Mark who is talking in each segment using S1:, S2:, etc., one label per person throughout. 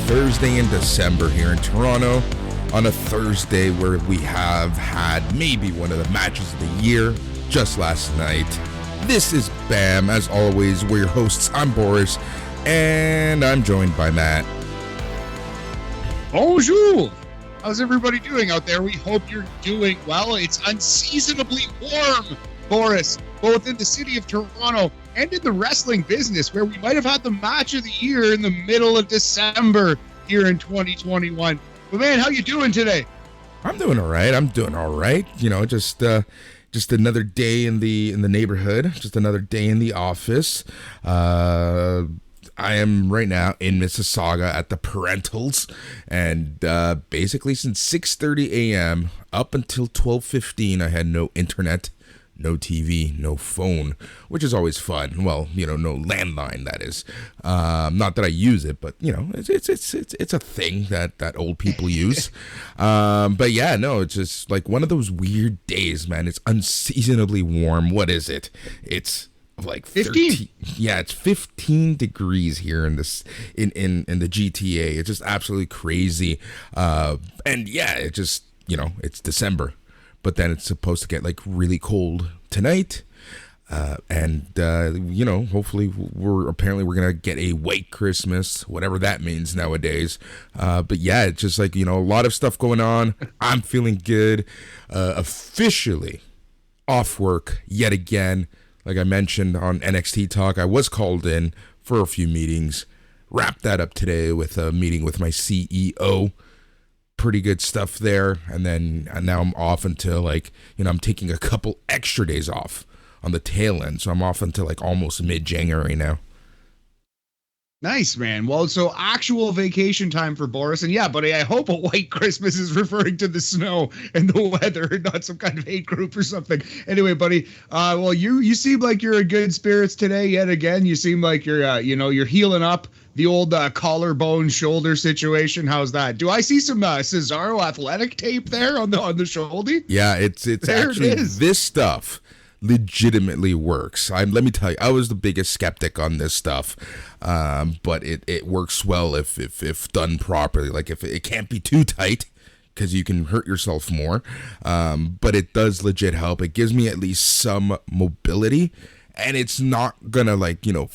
S1: Thursday in December here in Toronto, on a Thursday where we have had maybe one of the matches of the year just last night. This is BAM. As always, we're your hosts. I'm Boris, and I'm joined by Matt.
S2: Bonjour! How's everybody doing out there? We hope you're doing well. It's unseasonably warm, Boris, both in the city of Toronto and in the wrestling business, where we might have had the match of the year in the middle of December here in 2021. But man, how you doing today?
S1: I'm doing all right. You know, just another day in the neighborhood, just another day in the office. I am right now in Mississauga at the Parentals, and basically since 6:30 a.m. up until 12:15, I had no internet, no TV, no phone, which is always fun. Well, you know, no landline, that is. Not that I use it, but you know, it's a thing that old people use. But yeah, no, it's just like one of those weird days, man. It's unseasonably warm. What is it? It's like 15. Yeah, it's 15 degrees here in this in the GTA. It's just absolutely crazy. And yeah, it just, you know, it's December, but then it's supposed to get like really cold tonight. And you know, hopefully we're gonna get a white Christmas, whatever that means nowadays. But yeah, it's just like, you know, a lot of stuff going on. I'm feeling good. Officially off work yet again. Like I mentioned on NXT Talk, I was called in for a few meetings. Wrapped that up today with a meeting with my CEO. Pretty good stuff there. And now I'm off until, like, you know, I'm taking a couple extra days off on the tail end. So I'm off until like almost mid-January now.
S2: Nice, man. Well, so actual vacation time for Boris. And yeah, buddy, I hope a white Christmas is referring to the snow and the weather, not some kind of hate group or something. Anyway, buddy, well, you seem like you're in good spirits today yet again. You seem like you're, you're healing up the old collarbone shoulder situation. How's that? Do I see some Cesaro athletic tape there on the shoulder?
S1: Yeah, it's actually this stuff legitimately works. Let me tell you, I was the biggest skeptic on this stuff, but it works well if done properly. Like, if it can't be too tight, because you can hurt yourself more, but it does legit help. It gives me at least some mobility, and it's not gonna, like, you know,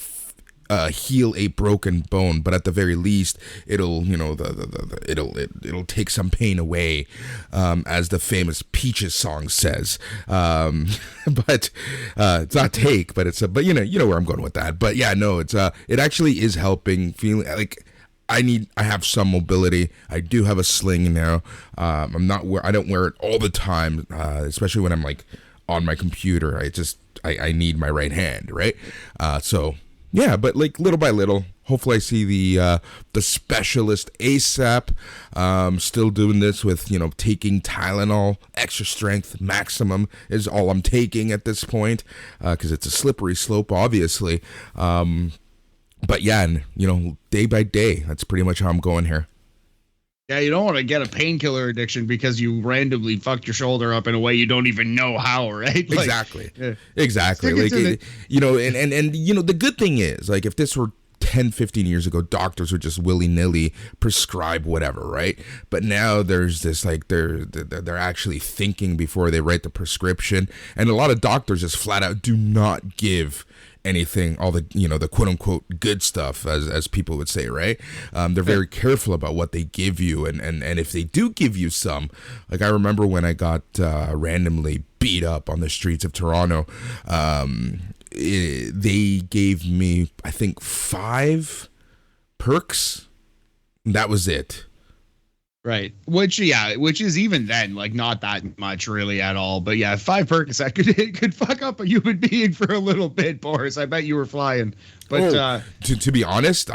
S1: heal a broken bone, but at the very least, it'll, you know, it'll take some pain away, as the famous Peaches song says. But it's not take, but but you know where I'm going with that. But yeah, no, it actually is helping. Feeling like I have some mobility. I do have a sling now. I don't wear it all the time, especially when I'm like on my computer. I need my right hand, right? So. Yeah, but like little by little, hopefully I see the specialist ASAP. Still doing this with, you know, taking Tylenol, extra strength, maximum is all I'm taking at this point, because it's a slippery slope, obviously. But yeah, and, you know, day by day, that's pretty much how I'm going here.
S2: Yeah, you don't want to get a painkiller addiction because you randomly fucked your shoulder up in a way you don't even know how, right? Like,
S1: exactly. Yeah. Exactly. Like, you know, and you know, the good thing is, like, if this were 10, 15 years ago, doctors would just willy-nilly prescribe whatever, right? But now there's this, like, they're actually thinking before they write the prescription, and a lot of doctors just flat out do not give anything, all the, you know, the quote-unquote good stuff, as people would say, right? They're very careful about what they give you, and if they do give you some, like, I remember when I got randomly beat up on the streets of Toronto, they gave me, I think, 5 perks. That was it.
S2: Right. Which is even then, like, not that much really at all. But yeah, 5 perks that could fuck up a human being for a little bit, Boris. I bet you were flying. But
S1: to be honest,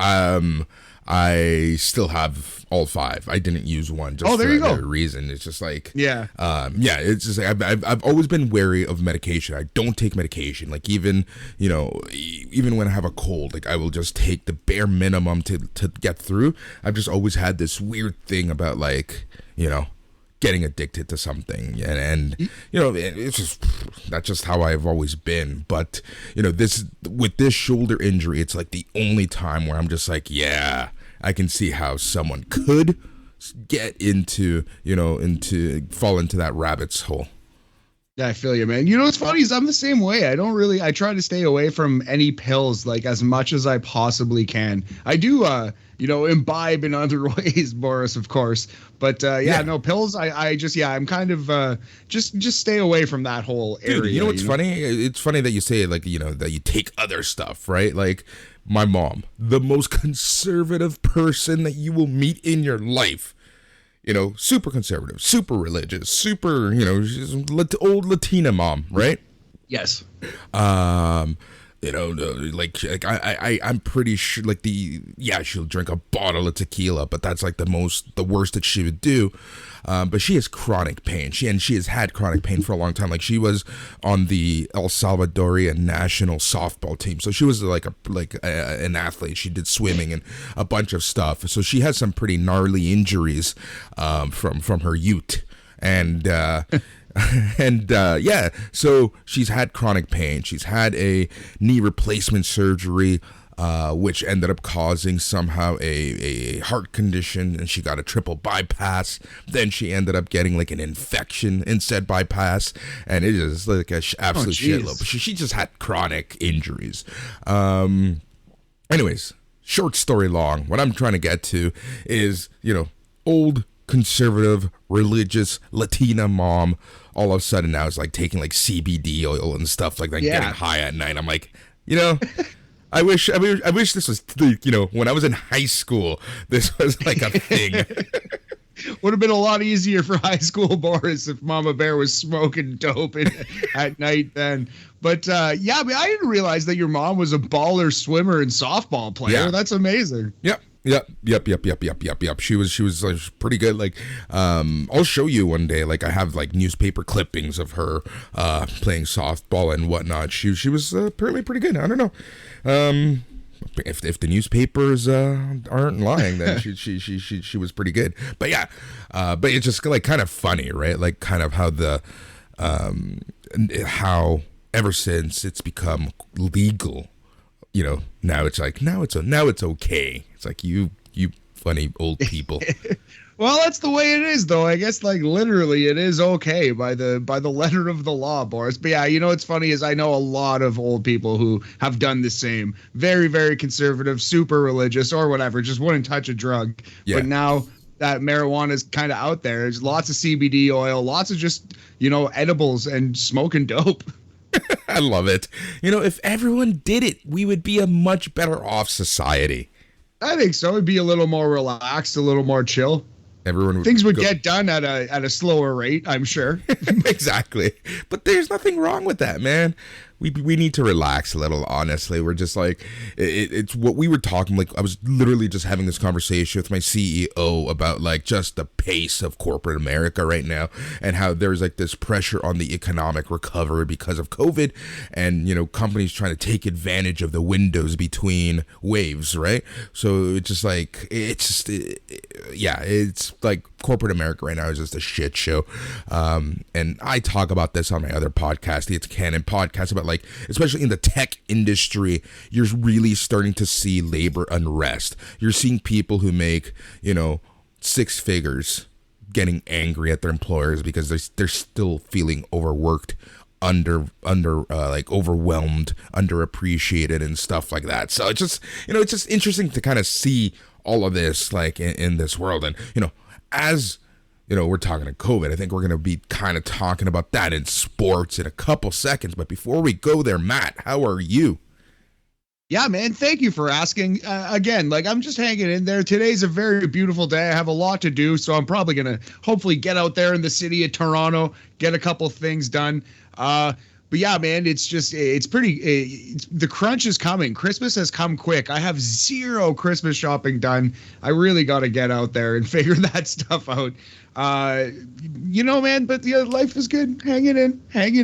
S1: I still have all 5. I didn't use one just for that reason. It's just like, it's just like I've always been wary of medication. I don't take medication. Like, even when I have a cold, like, I will just take the bare minimum to get through. I've just always had this weird thing about, like, you know, getting addicted to something, and you know, it's just, that's just how I've always been. But you know, with this shoulder injury, it's like the only time where I'm just like, yeah, I can see how someone could get into fall into that rabbit's hole.
S2: Yeah, I feel you, man. You know what's funny is I'm the same way. I try to stay away from any pills like as much as I possibly can. I do, imbibe in other ways, Boris, of course. But no pills. I'm kind of just stay away from that whole area.
S1: Dude, you know what's funny? It's funny that you say like, that you take other stuff, right? Like my mom, the most conservative person that you will meet in your life. Super conservative, super religious, super, she's old Latina mom, right?
S2: Yes.
S1: I'm pretty sure she'll drink a bottle of tequila, but that's like the worst that she would do. But she has chronic pain. She has had chronic pain for a long time. Like she was on the El Salvadorian national softball team. So she was an athlete. She did swimming and a bunch of stuff. So she has some pretty gnarly injuries, from her youth. So she's had chronic pain. She's had a knee replacement surgery, which ended up causing somehow a heart condition, and she got a triple bypass. Then she ended up getting like an infection in said bypass, and it is like a absolute shitload. She just had chronic injuries. Anyways, short story long, what I'm trying to get to is, old conservative religious Latina mom all of a sudden now is like taking like CBD oil and stuff like that, getting high at night. I'm like, I wish this was, when I was in high school, this was like a thing.
S2: Would have been a lot easier for high school Boris if Mama Bear was smoking dope at night then. But I didn't realize that your mom was a baller swimmer and softball player. Yeah. That's amazing.
S1: Yep. She was pretty good. Like, I'll show you one day. Like, I have like newspaper clippings of her playing softball and whatnot. She was apparently pretty good. I don't know. If the newspapers aren't lying, then she was pretty good. But yeah, but it's just like kind of funny, right? Like kind of how how ever since it's become legal, now it's okay. It's like you funny old people.
S2: Well, that's the way it is, though. I guess, like, literally, it is okay by the letter of the law, Boris. But yeah, what's funny is I know a lot of old people who have done the same. Very, very conservative, super religious, or whatever. Just wouldn't touch a drug. Yeah. But now that marijuana is kind of out there, there's lots of CBD oil, lots of just, edibles and smoking dope.
S1: I love it. If everyone did it, we would be a much better off society.
S2: I think so. It'd be a little more relaxed, a little more chill. Things would get done at a slower rate, I'm sure.
S1: Exactly. But there's nothing wrong with that, man. We need to relax a little, honestly. We're just like, it's what we were talking, like I was literally just having this conversation with my CEO about like just the pace of corporate America right now and how there's like this pressure on the economic recovery because of COVID and, companies trying to take advantage of the windows between waves, right? So it's just like, it's like corporate America right now is just a shit show. And I talk about this on my other podcast, the It's Canon podcast, about like, especially in the tech industry, you're really starting to see labor unrest. You're seeing people who make, six figures getting angry at their employers because they're still feeling overworked, overwhelmed, underappreciated and stuff like that. So it's just, it's just interesting to kind of see all of this like in this world. And, as we're talking to COVID, I think we're going to be kind of talking about that in sports in a couple seconds. But before we go there, Matt, how are you?
S2: Yeah, man. Thank you for asking. Again, like I'm just hanging in there. Today's a very beautiful day. I have a lot to do, so I'm probably going to hopefully get out there in the city of Toronto, get a couple things done. But yeah, man, the crunch is coming. Christmas has come quick. I have zero Christmas shopping done. I really got to get out there and figure that stuff out. Man, but yeah, life is good. Hanging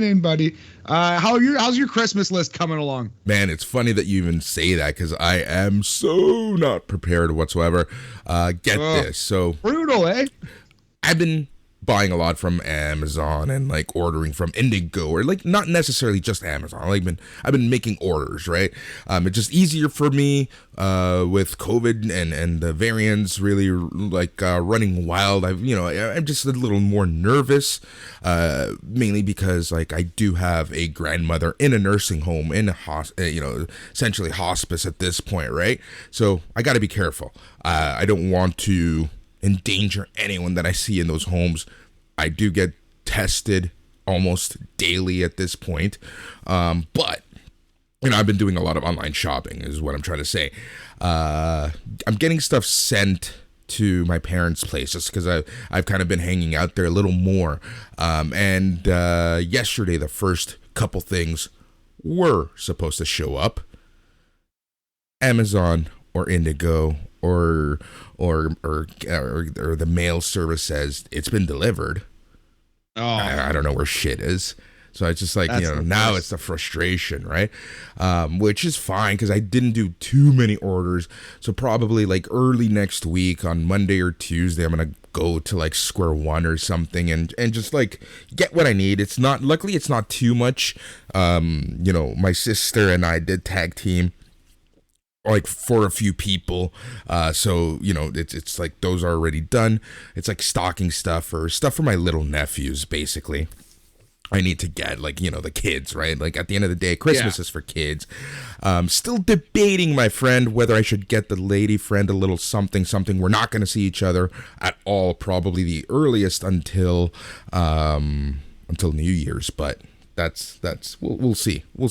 S2: in, buddy. How's your Christmas list coming along?
S1: Man, it's funny that you even say that because I am so not prepared whatsoever. Get this. So
S2: brutal, eh?
S1: I've been buying a lot from Amazon and like ordering from Indigo, or like not necessarily just Amazon. I've been making orders, right? It's just easier for me with COVID and the variants really like running wild. I'm just a little more nervous, mainly because like I do have a grandmother in a nursing home, in a essentially hospice at this point, right? So I got to be careful. I don't want to endanger anyone that I see in those homes. I do get tested almost daily at this point, but I've been doing a lot of online shopping, is what I'm trying to say. I'm getting stuff sent to my parents' place just because I've kind of been hanging out there a little more. And yesterday, the first couple things were supposed to show up. Amazon or Indigo or the mail service says it's been delivered. Oh, I don't know where shit is. So it's just like, now it's the frustration, right? Which is fine because I didn't do too many orders. So probably like early next week on Monday or Tuesday, I'm going to go to like square one or something and just like get what I need. Luckily it's not too much. My sister and I did tag team like for a few people. So, it's like those are already done. It's like stocking stuff or stuff for my little nephews, basically. I need to get like, the kids, right? Like at the end of the day, Christmas is for kids. Still debating, my friend, whether I should get the lady friend a little something. We're not going to see each other at all, probably the earliest until New Year's, but we'll see. We'll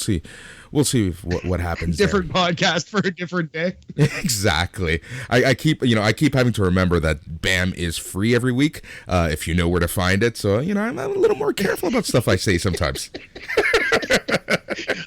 S1: see what happens.
S2: Different podcast for a different day.
S1: Exactly. I keep having to remember that BAM is free every week, if you know where to find it. So I'm a little more careful about stuff I say sometimes.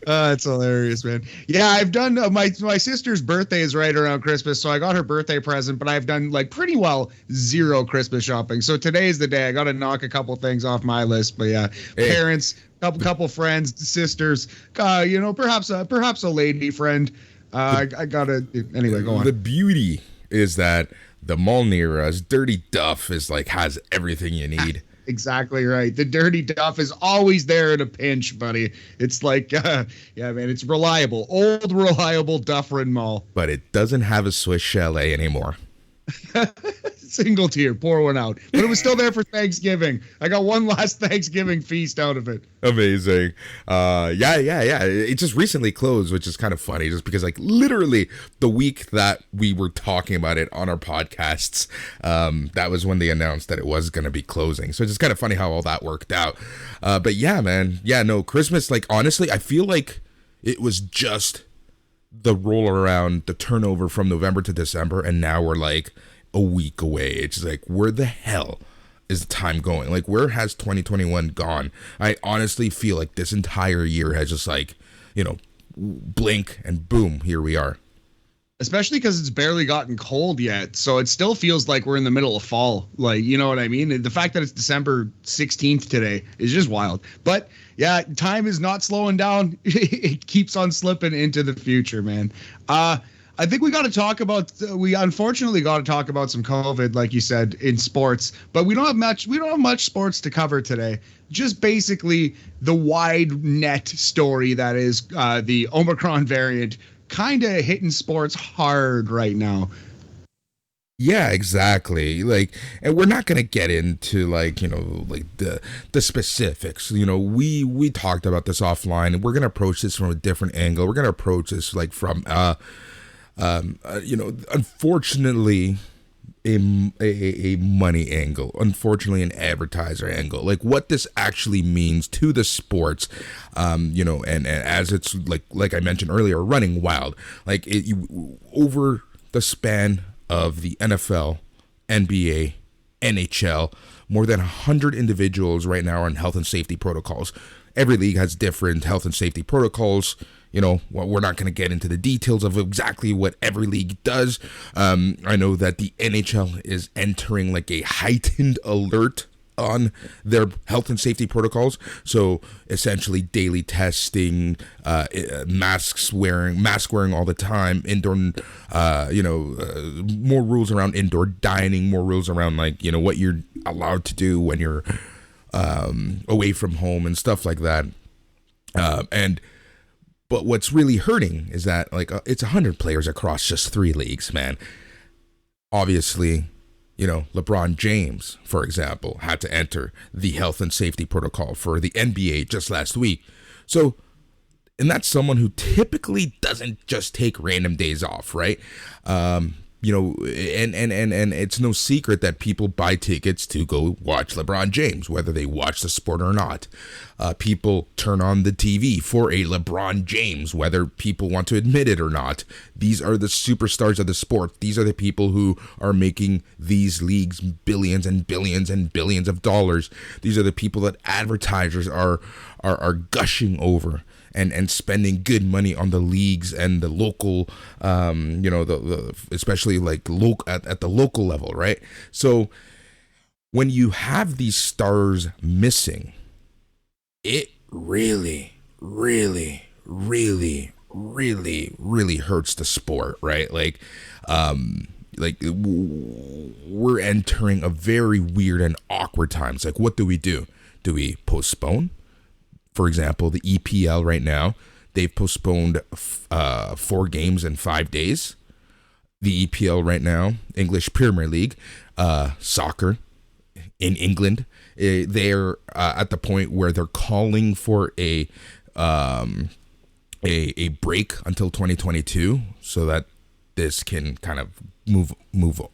S2: It's hilarious, man. Yeah, I've done my sister's birthday is right around Christmas, so I got her birthday present, but I've done like pretty well zero Christmas shopping. So today is the day. I got to knock a couple things off my list. But yeah, hey. Parents, couple friends, sisters, perhaps a lady friend. I gotta anyway. Go on.
S1: The beauty is that the mall near us, Dirty Duff, has everything you need.
S2: Exactly right. The Dirty Duff is always there in a pinch, buddy. It's like, man, it's reliable. Old, reliable Dufferin Mall.
S1: But it doesn't have a Swiss Chalet anymore.
S2: Single tier, pour one out. But it was still there for Thanksgiving. I got one last Thanksgiving feast out of it.
S1: Amazing. Yeah. It just recently closed, which is kind of funny, just because literally the week that we were talking about it on our podcasts, that was when they announced that it was going to be closing. So it's just kind of funny how all that worked out. But yeah, man. Yeah, no, Christmas, honestly, I feel like it was just the roll around, the turnover from November to December, and now we're a week away. It's just where the hell is the time going? Where has 2021 gone? I honestly feel like this entire year has just blink and boom, here we are.
S2: Especially because it's barely gotten cold yet, so it still feels like we're in the middle of fall. You know what I mean? The fact that it's December 16th today is just wild. But yeah, time is not slowing down. It keeps on slipping into the future, man. I think we unfortunately got to talk about some COVID, like you said, in sports, but we don't have much sports to cover today. Just basically the wide net story that is the Omicron variant kind of hitting sports hard right now.
S1: Yeah, exactly. And we're not going to get into the specifics. We talked about this offline, and we're going to approach this from a different angle. We're going to approach this from unfortunately a money angle, unfortunately an advertiser angle, what this actually means to the sports, and as it's like I mentioned earlier, running wild, over the span of the NFL, NBA, NHL, more than 100 individuals right now are in health and safety protocols. Every league has different health and safety protocols. We're not going to get into the details of exactly what every league does. I know that the NHL is entering a heightened alert on their health and safety protocols. So essentially daily testing, mask wearing all the time, indoor, more rules around indoor dining, more rules around like, what you're allowed to do when you're away from home and stuff like that. But what's really hurting is that it's 100 players across just 3 leagues, man. Obviously, LeBron James, for example, had to enter the health and safety protocol for the NBA just last week. So, and that's someone who typically doesn't just take random days off, right? And it's no secret that people buy tickets to go watch LeBron James, whether they watch the sport or not. People turn on the TV for a LeBron James, whether people want to admit it or not. These are the superstars of the sport. These are the people who are making these leagues billions and billions and billions of dollars. These are the people that advertisers are gushing over. And spending good money on the leagues and the local, especially like at the local level, right? So when you have these stars missing, it really, really, really, really, really hurts the sport, right? We're entering a very weird and awkward times. Like, what do we do? Do we postpone? For example, the EPL right now, they've postponed 4 games in 5 days. The EPL right now, English Premier League, soccer in England, they're at the point where they're calling for a break until 2022 so that this can kind of move,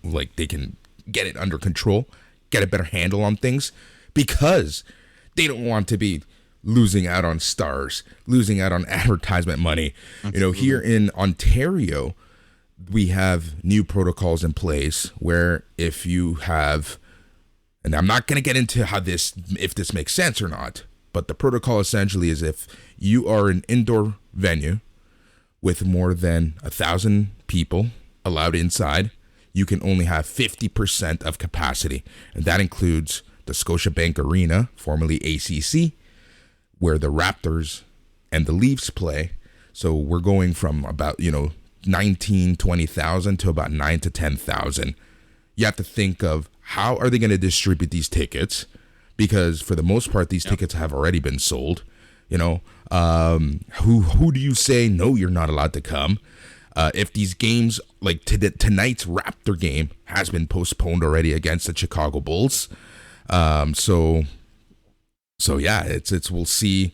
S1: like they can get it under control, get a better handle on things, because they don't want to be losing out on stars, losing out on advertisement money. Absolutely. Here in Ontario, we have new protocols in place where if you have, and I'm not going to get into if this makes sense or not, but the protocol essentially is if you are an indoor venue with more than 1,000 people allowed inside, you can only have 50% of capacity. And that includes the Scotiabank Arena, formerly ACC, where the Raptors and the Leafs play. So we're going from about, 19, 20,000 to about 9 to 10,000. You have to think of how are they going to distribute these tickets? Because for the most part, these tickets have already been sold. Who do you say, no, you're not allowed to come? If these games, like tonight's Raptor game has been postponed already against the Chicago Bulls. So yeah, it's we'll see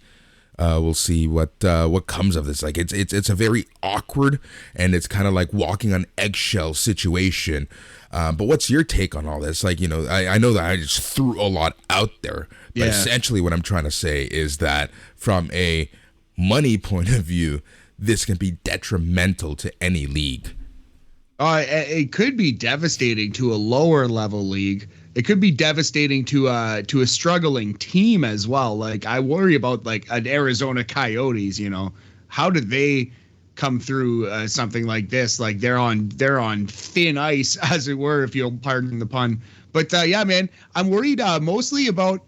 S1: what comes of this. Like it's a very awkward, and it's kind of like walking on eggshell situation. But what's your take on all this? Like, I know that I just threw a lot out there, but essentially what I'm trying to say is that from a money point of view, this can be detrimental to any league.
S2: It could be devastating to a lower level league. It could be devastating to a struggling team as well. Like, I worry about like an Arizona Coyotes. How did they come through something like this? Like they're on thin ice, as it were, if you'll pardon the pun. But yeah, man, I'm worried mostly about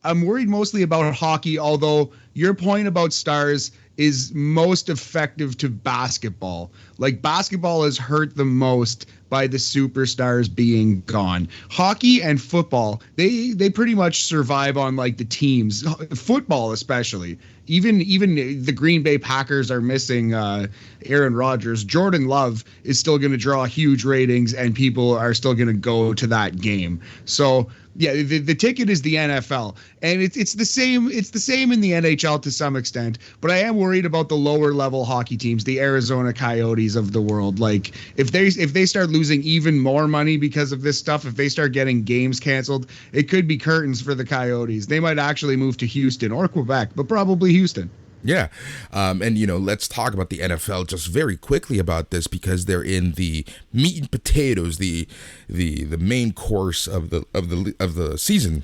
S2: hockey. Although your point about stars is most effective to basketball. Like, basketball is hurt the most by the superstars being gone. Hockey and football, they pretty much survive on like the teams. Football especially. Even the Green Bay Packers are missing Aaron Rodgers. Jordan Love is still going to draw huge ratings, and people are still going to go to that game. So yeah, the ticket is the NFL, and it's the same. It's the same in the NHL to some extent. But I am worried about the lower level hockey teams, the Arizona Coyotes of the world. Like, if they start losing even more money because of this stuff, if they start getting games canceled, it could be curtains for the Coyotes. They might actually move to Houston or Quebec, but probably Houston.
S1: Yeah. And, let's talk about the NFL just very quickly about this, because they're in the meat and potatoes, the main course of the season,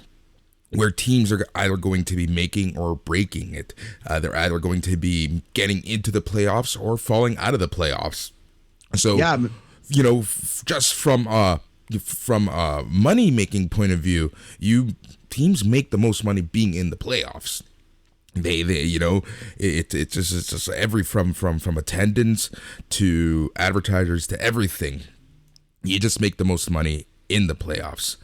S1: where teams are either going to be making or breaking it. They're either going to be getting into the playoffs or falling out of the playoffs. So, yeah, just from from a money making point of view, teams make the most money being in the playoffs. They you know, it's just every from attendance to advertisers to everything. You just make the most money in the playoffs.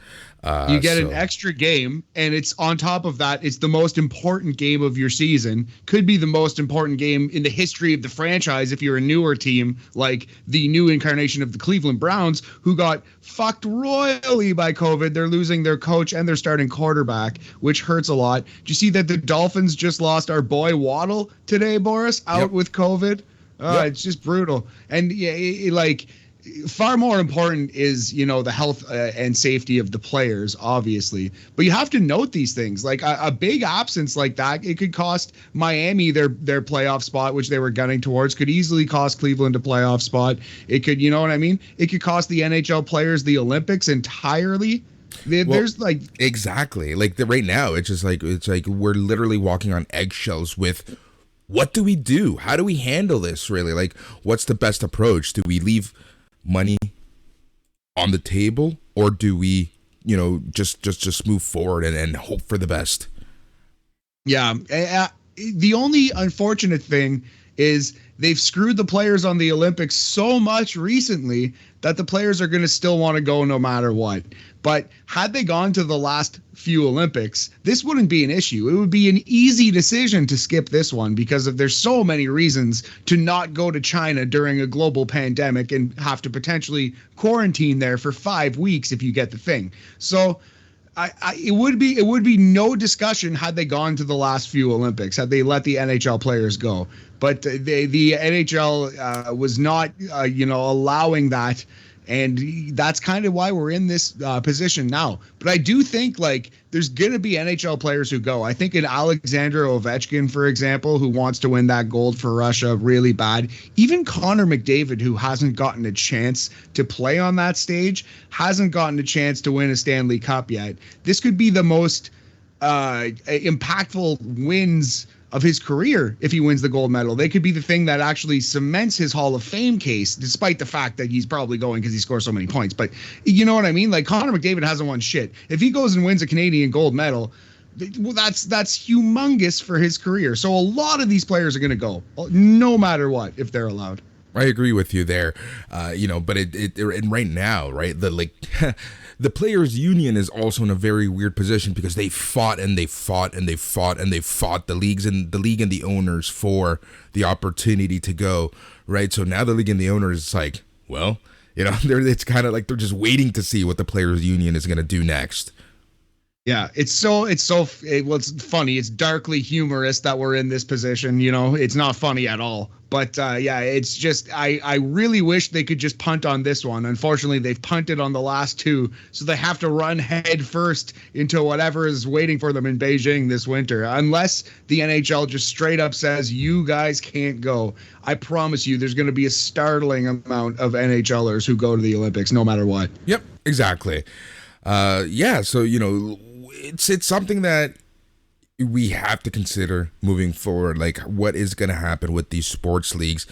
S2: You get an extra game, and it's on top of that, it's the most important game of your season. Could be the most important game in the history of the franchise if you're a newer team, like the new incarnation of the Cleveland Browns, who got fucked royally by COVID. They're losing their coach and their starting quarterback, which hurts a lot. Do you see that the Dolphins just lost our boy Waddle today, Boris, out with COVID? It's just brutal. And far more important is, the health and safety of the players, obviously. But you have to note these things. Like a big absence like that, it could cost Miami their playoff spot, which they were gunning towards. Could easily cost Cleveland a playoff spot. It could, you know what I mean? It could cost the NHL players the Olympics entirely. There's
S1: exactly right now. It's like we're literally walking on eggshells with. What do we do? How do we handle this? Really, like, what's the best approach? Do we leave money on the table, or do we just move forward and hope for the best?
S2: The only unfortunate thing is they've screwed the players on the Olympics so much recently that the players are going to still want to go no matter what. But had they gone to the last few Olympics, this wouldn't be an issue. It would be an easy decision to skip this one because there's so many reasons to not go to China during a global pandemic and have to potentially quarantine there for 5 weeks if you get the thing. So it would be no discussion had they gone to the last few Olympics, had they let the NHL players go. But the NHL was not, allowing that. And that's kind of why we're in this position now. But I do think there's going to be NHL players who go. I think an Alexander Ovechkin, for example, who wants to win that gold for Russia really bad. Even Connor McDavid, who hasn't gotten a chance to play on that stage, hasn't gotten a chance to win a Stanley Cup yet. This could be the most impactful wins of his career if he wins the gold medal. They could be the thing that actually cements his Hall of Fame case, despite the fact that he's probably going because he scores so many points. But you know what I mean? Like, Connor McDavid hasn't won shit. If he goes and wins a Canadian gold medal, well, that's humongous for his career. So a lot of these players are going to go, no matter what, if they're allowed.
S1: I agree with you there, but and right now, right, the players' union is also in a very weird position because they fought and they fought and they fought and they fought the league and the owners for the opportunity to go, right? So now the league and the owners, it's like, well, it's kind of like they're just waiting to see what the players' union is going to do next.
S2: Yeah, it's funny. It's darkly humorous that we're in this position. It's not funny at all. But it's just I really wish they could just punt on this one. Unfortunately, they've punted on the last two, so they have to run head first into whatever is waiting for them in Beijing this winter. Unless the NHL just straight up says, you guys can't go. I promise you there's going to be a startling amount of NHLers who go to the Olympics no matter what.
S1: Yep, exactly. So, it's something that we have to consider moving forward, like what is going to happen with these sports leagues.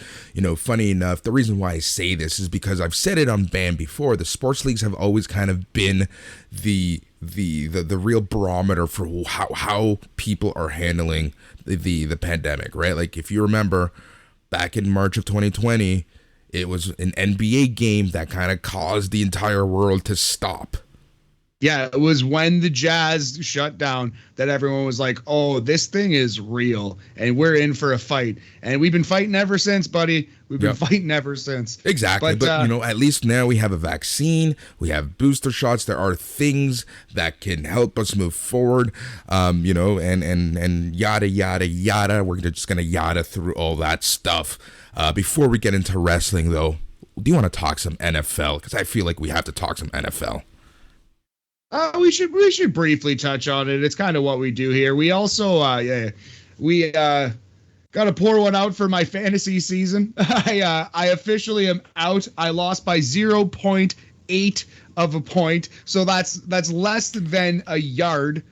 S1: Funny enough, the reason why I say this is because I've said it on BAM before. The sports leagues have always kind of been the real barometer for how people are handling the pandemic, right? Like, if you remember back in March of 2020, it was an NBA game that kind of caused the entire world to stop.
S2: Yeah, it was when the Jazz shut down that everyone was like, oh, this thing is real and we're in for a fight. And we've been fighting ever since, buddy. We've been fighting ever since.
S1: Exactly. But at least now we have a vaccine. We have booster shots. There are things that can help us move forward, and yada, yada, yada. We're just going to yada through all that stuff. Before we get into wrestling, though, do you want to talk some NFL? Because I feel like we have to talk some NFL.
S2: We should briefly touch on it. It's kind of what we do here. We also got to pour one out for my fantasy season. I officially am out. I lost by 0.8 of a point, so that's less than a yard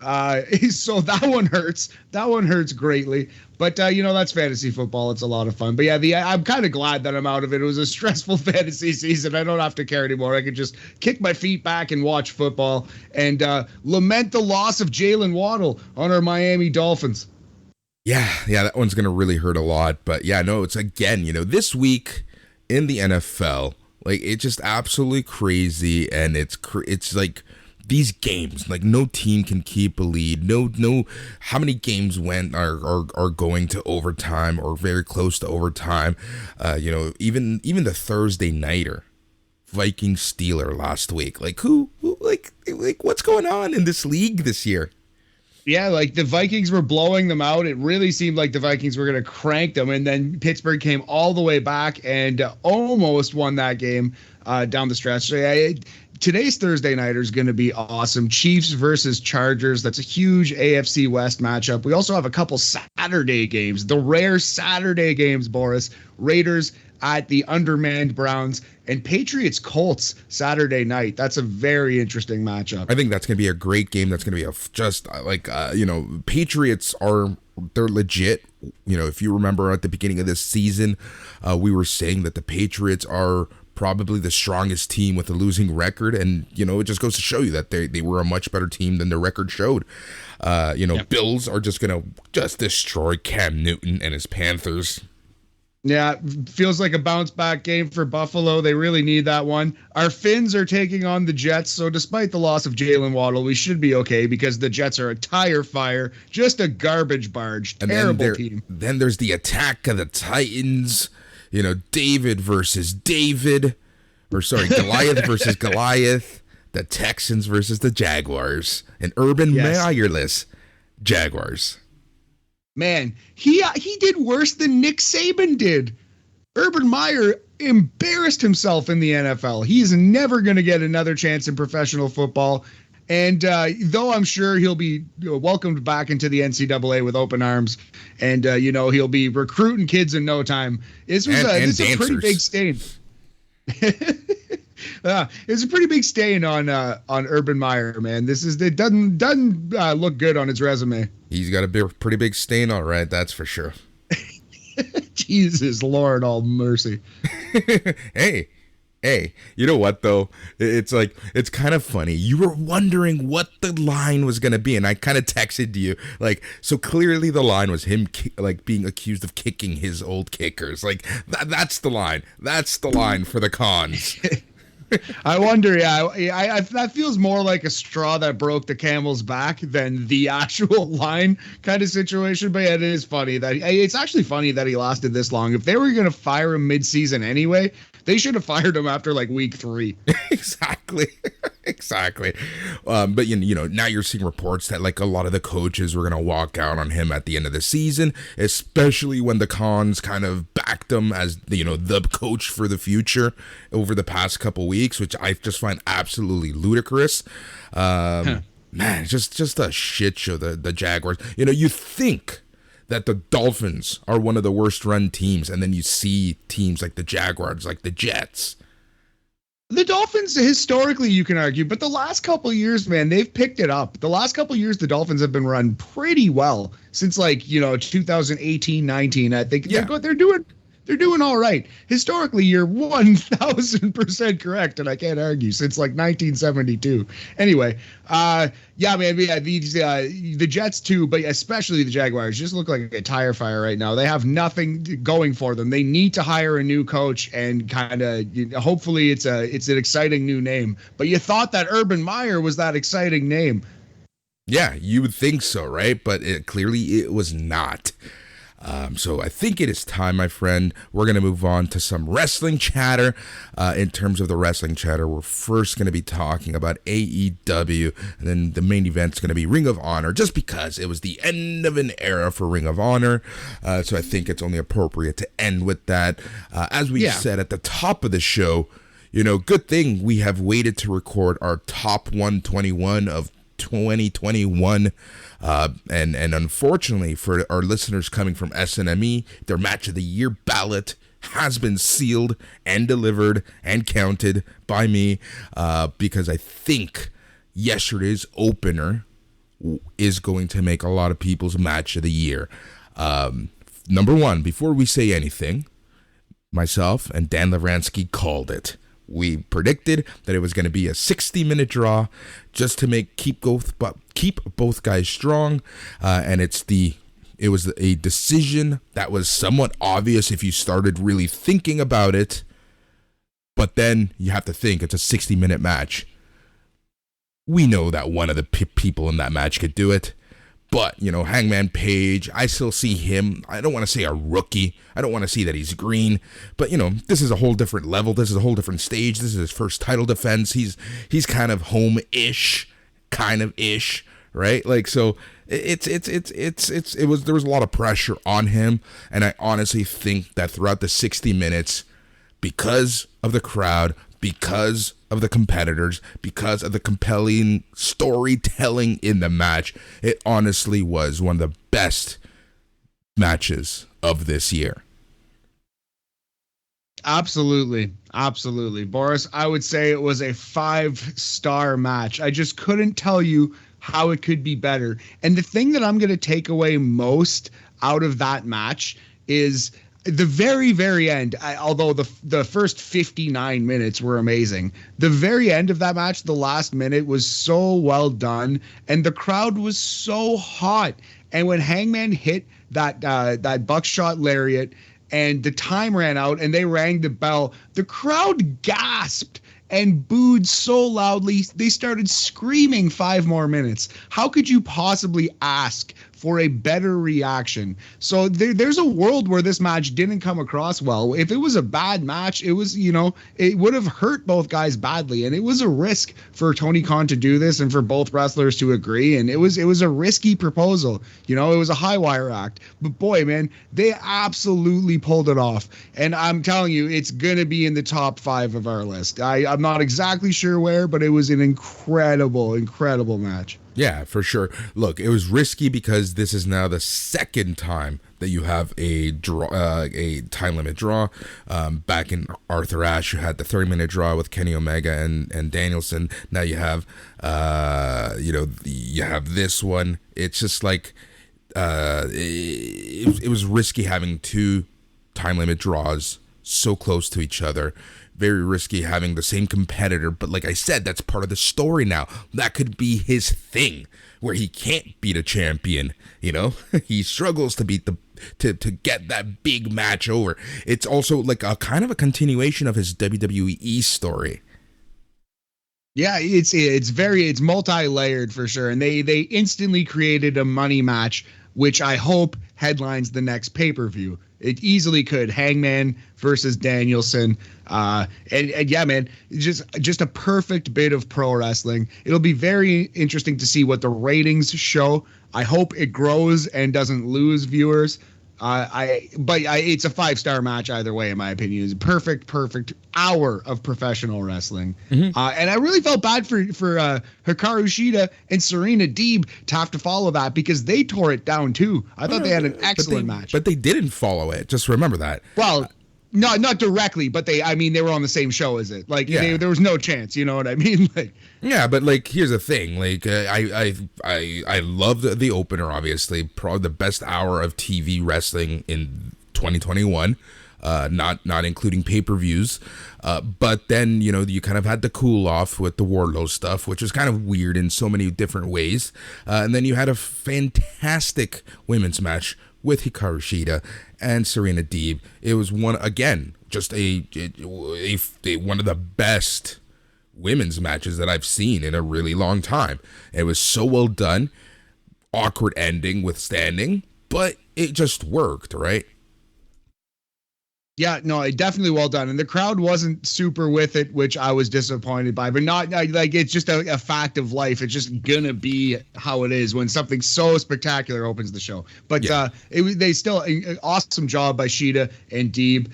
S2: So that one hurts. That one hurts greatly. But that's fantasy football. It's a lot of fun. But yeah, I'm kind of glad that I'm out of it. It was a stressful fantasy season. I don't have to care anymore. I can just kick my feet back and watch football and lament the loss of Jalen Waddle on our Miami Dolphins.
S1: Yeah, that one's gonna really hurt a lot. But yeah, no, it's again, this week in the NFL, like it's just absolutely crazy, and it's like these games, like no team can keep a lead. No, how many games are going to overtime or very close to overtime? Even the Thursday nighter, Vikings Steeler last week. Like who like what's going on in this league this year?
S2: Yeah, like the Vikings were blowing them out. It really seemed like the Vikings were going to crank them. And then Pittsburgh came all the way back and almost won that game down the stretch. So, today's Thursday nighter is going to be awesome. Chiefs versus Chargers. That's a huge AFC West matchup. We also have a couple Saturday games, the rare Saturday games, Boris. Raiders at the undermanned Browns, and Patriots Colts Saturday night. That's a very interesting matchup.
S1: I think that's going to be a great game. That's going to be Patriots they're legit. If you remember at the beginning of this season, we were saying that the Patriots are probably the strongest team with a losing record, and it just goes to show you that they were a much better team than their record showed. Bills are just going to destroy Cam Newton and his Panthers.
S2: Yeah, feels like a bounce back game for Buffalo. They really need that one. Our Finns are taking on the Jets, so despite the loss of Jalen Waddle, we should be okay because the Jets are a tire fire, just a garbage barge, terrible team.
S1: Then there's the attack of the Titans, David versus David, Goliath versus Goliath, the Texans versus the Jaguars, and Urban Meyerless Jaguars.
S2: Man, he did worse than Nick Saban did. Urban Meyer embarrassed himself in the NFL. He's never going to get another chance in professional football. And though I'm sure he'll be welcomed back into the NCAA with open arms, and he'll be recruiting kids in no time. This was a pretty big stain. It's a pretty big stain on Urban Meyer, man. It doesn't look good on his resume.
S1: He's got a pretty big stain, all right. That's for sure.
S2: Jesus Lord, all mercy.
S1: Hey, you know what though? It's kind of funny. You were wondering what the line was gonna be, and I kind of texted you so clearly the line was him being accused of kicking his old kickers. That's the line. That's the line for the cons.
S2: I wonder, I that feels more like a straw that broke the camel's back than the actual line kind of situation. But yeah, it is funny that it's actually funny that he lasted this long. If they were going to fire him mid-season anyway, they should have fired him after week 3.
S1: Exactly. But now you're seeing reports that a lot of the coaches were going to walk out on him at the end of the season, especially when the cons kind of backed him as the coach for the future over the past couple weeks, which I just find absolutely ludicrous. Man, just a shit show, the Jaguars. You think that the Dolphins are one of the worst run teams, and then you see teams like the Jaguars, like the Jets.
S2: The Dolphins, historically, you can argue, but the last couple of years, man, they've picked it up. The last couple of years, the Dolphins have been run pretty well since 2018, 19. I think they're doing all right. Historically, you're 1,000% correct, and I can't argue since 1972. Anyway, man, the Jets too, but especially the Jaguars just look like a tire fire right now. They have nothing going for them. They need to hire a new coach and kind of hopefully it's an exciting new name. But you thought that Urban Meyer was that exciting name.
S1: Yeah, you would think so, right? But clearly it was not. So I think it is time, my friend. We're going to move on to some wrestling chatter. In terms of the wrestling chatter, we're first going to be talking about AEW, and then the main event's going to be Ring of Honor, just because it was the end of an era for Ring of Honor. So I think it's only appropriate to end with that. As we said at the top of the show, good thing we have waited to record our top 121 of 2021, and unfortunately for our listeners coming from SNME, their match of the year ballot has been sealed and delivered and counted by me, because I think yesterday's opener is going to make a lot of people's match of the year. Number one, before we say anything, myself and Dan Levransky called it. We predicted that it was going to be a 60-minute draw just to keep both guys strong, and it was a decision that was somewhat obvious if you started really thinking about it, but then you have to think it's a 60-minute match. We know that one of the people in that match could do it. But, Hangman Page, I still see him. I don't want to say a rookie. I don't want to see that he's green. But, this is a whole different level. This is a whole different stage. This is his first title defense. He's kind of home-ish, right? Like, so there was a lot of pressure on him. And I honestly think that throughout the 60 minutes, because of the crowd, because of the competitors, because of the compelling storytelling in the match, it honestly was one of the best matches of this year.
S2: Absolutely. Boris, I would say it was a 5-star match. I just couldn't tell you how it could be better. And the thing that I'm going to take away most out of that match is the very, very end, although the first 59 minutes were amazing, the very end of that match, the last minute, was so well done, and the crowd was so hot. And when Hangman hit that buckshot lariat and the time ran out and they rang the bell, the crowd gasped and booed so loudly they started screaming 5 more minutes. How could you possibly ask for a better reaction? So there's a world where this match didn't come across well. If it was a bad match, it was, it would have hurt both guys badly. And it was a risk for Tony Khan to do this and for both wrestlers to agree. And it was a risky proposal. It was a high wire act. But boy, man, they absolutely pulled it off. And I'm telling you, it's going to be in the top 5 of our list. I'm not exactly sure where, but it was an incredible match.
S1: Yeah, for sure. Look, it was risky because this is now the second time that you have a time limit draw. Back in Arthur Ashe, you had the 30-minute draw with Kenny Omega and Danielson. Now you have, you have this one. It's just like it was risky having 2 time limit draws so close to each other. Very risky having the same competitor, but like I said, that's part of the story now. That could be his thing, where he can't beat a champion, he struggles to beat to get that big match over. It's also like a kind of a continuation of his WWE story.
S2: Yeah, it's multi-layered for sure, and they instantly created a money match, which I hope headlines the next pay-per-view. It easily could. Hangman versus Danielson. And yeah, man, just a perfect bit of pro wrestling. It'll be very interesting to see what the ratings show. I hope it grows and doesn't lose viewers. It's a 5-star match either way, in my opinion. It's a perfect hour of professional wrestling. Mm-hmm. And I really felt bad for Hikaru Shida and Serena Deeb to have to follow that, because they tore it down too. I thought they had an excellent match.
S1: But they didn't follow it. Just remember that.
S2: Well, not directly, but they were on the same show as it. Like, yeah. There was no chance, you know what I mean? Like,
S1: yeah, but like, here's the thing. Like, I love the opener. Obviously, probably the best hour of TV wrestling in 2021. Not including pay-per-views. But then, you kind of had the cool off with the Wardlow stuff, which was kind of weird in so many different ways. And then you had a fantastic women's match with Hikaru Shida and Serena Deeb. It was one of the best women's matches that I've seen in a really long time. It was so well done. Awkward ending withstanding, but it just worked, right?
S2: Yeah, no, it definitely well done. And the crowd wasn't super with it, which I was disappointed by, but not like, it's just a fact of life. It's just gonna be how it is when something so spectacular opens the show. But yeah. They still an awesome job by Shida and Deeb.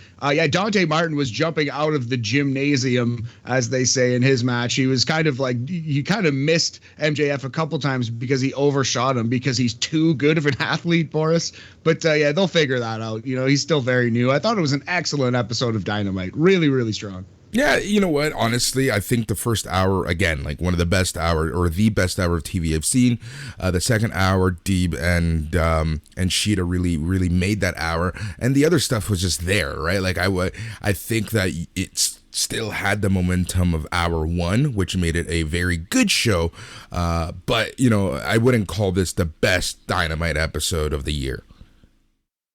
S2: Dante Martin was jumping out of the gymnasium, as they say in his match. He was kind of missed MJF a couple times because he overshot him because he's too good of an athlete, Boris. But they'll figure that out. He's still very new. I thought it was an excellent episode of Dynamite. Really, really strong.
S1: Yeah, you know what? Honestly, I think the first hour, again, like one of the best hour or the best hour of TV I've seen. The second hour, Deeb and Sheeta really made that hour, and the other stuff was just there, right? Like I think that it's still had the momentum of hour one, which made it a very good show. But you know, I wouldn't call this the best Dynamite episode of the year.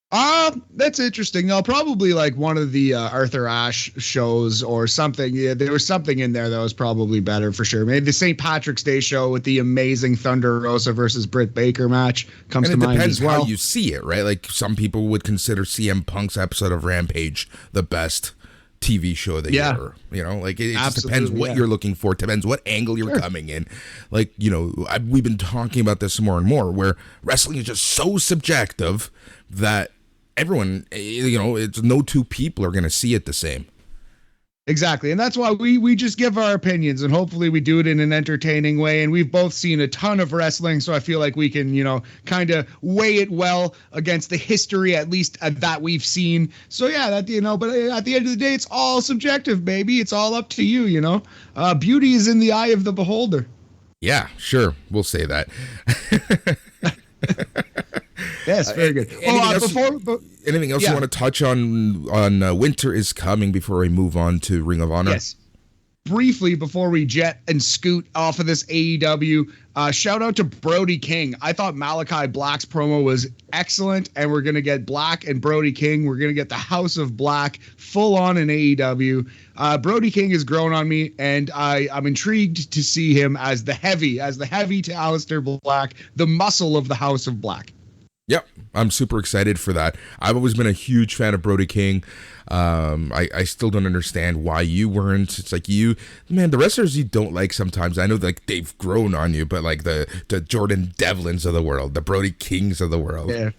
S2: That's interesting. No, probably like one of the Arthur Ashe shows or something. Yeah, there was something in there that was probably better for sure. Maybe the St. Patrick's Day show with the amazing Thunder Rosa versus Britt Baker match comes to mind as well.
S1: And it depends how you see it, right? Like some people would consider CM Punk's episode of Rampage the best TV show of the year. You know, like it just depends what you're looking for. It depends what angle you're coming in. Like, you know, we've been talking about this more and more, where wrestling is just so subjective that everyone, you know, it's no two people are going to see it the same.
S2: Exactly. And that's why we just give our opinions, and hopefully we do it in an entertaining way. And we've both seen a ton of wrestling, so I feel like we can, you know, kind of weigh it well against the history, at least that we've seen. So yeah, that, you know, but at the end of the day, it's all subjective, baby. It's all up to you, you know. Beauty is in the eye of the beholder.
S1: Yeah, sure. We'll say that.
S2: Yes, very good.
S1: Anything else you want to touch on Winter is Coming before we move on to Ring of Honor?
S2: Yes. Briefly, before we jet and scoot off of this AEW, shout out to Brody King. I thought Malachi Black's promo was excellent, and we're going to get Black and Brody King. We're going to get the House of Black full on in AEW. Brody King has grown on me, and I'm intrigued to see him as the heavy to Aleister Black, the muscle of the House of Black.
S1: Yep, I'm super excited for that. I've always been a huge fan of Brody King. I still don't understand why you weren't. It's like the wrestlers you don't like sometimes, I know like they've grown on you, but like the Jordan Devlins of the world, the Brody Kings of the world. Yeah.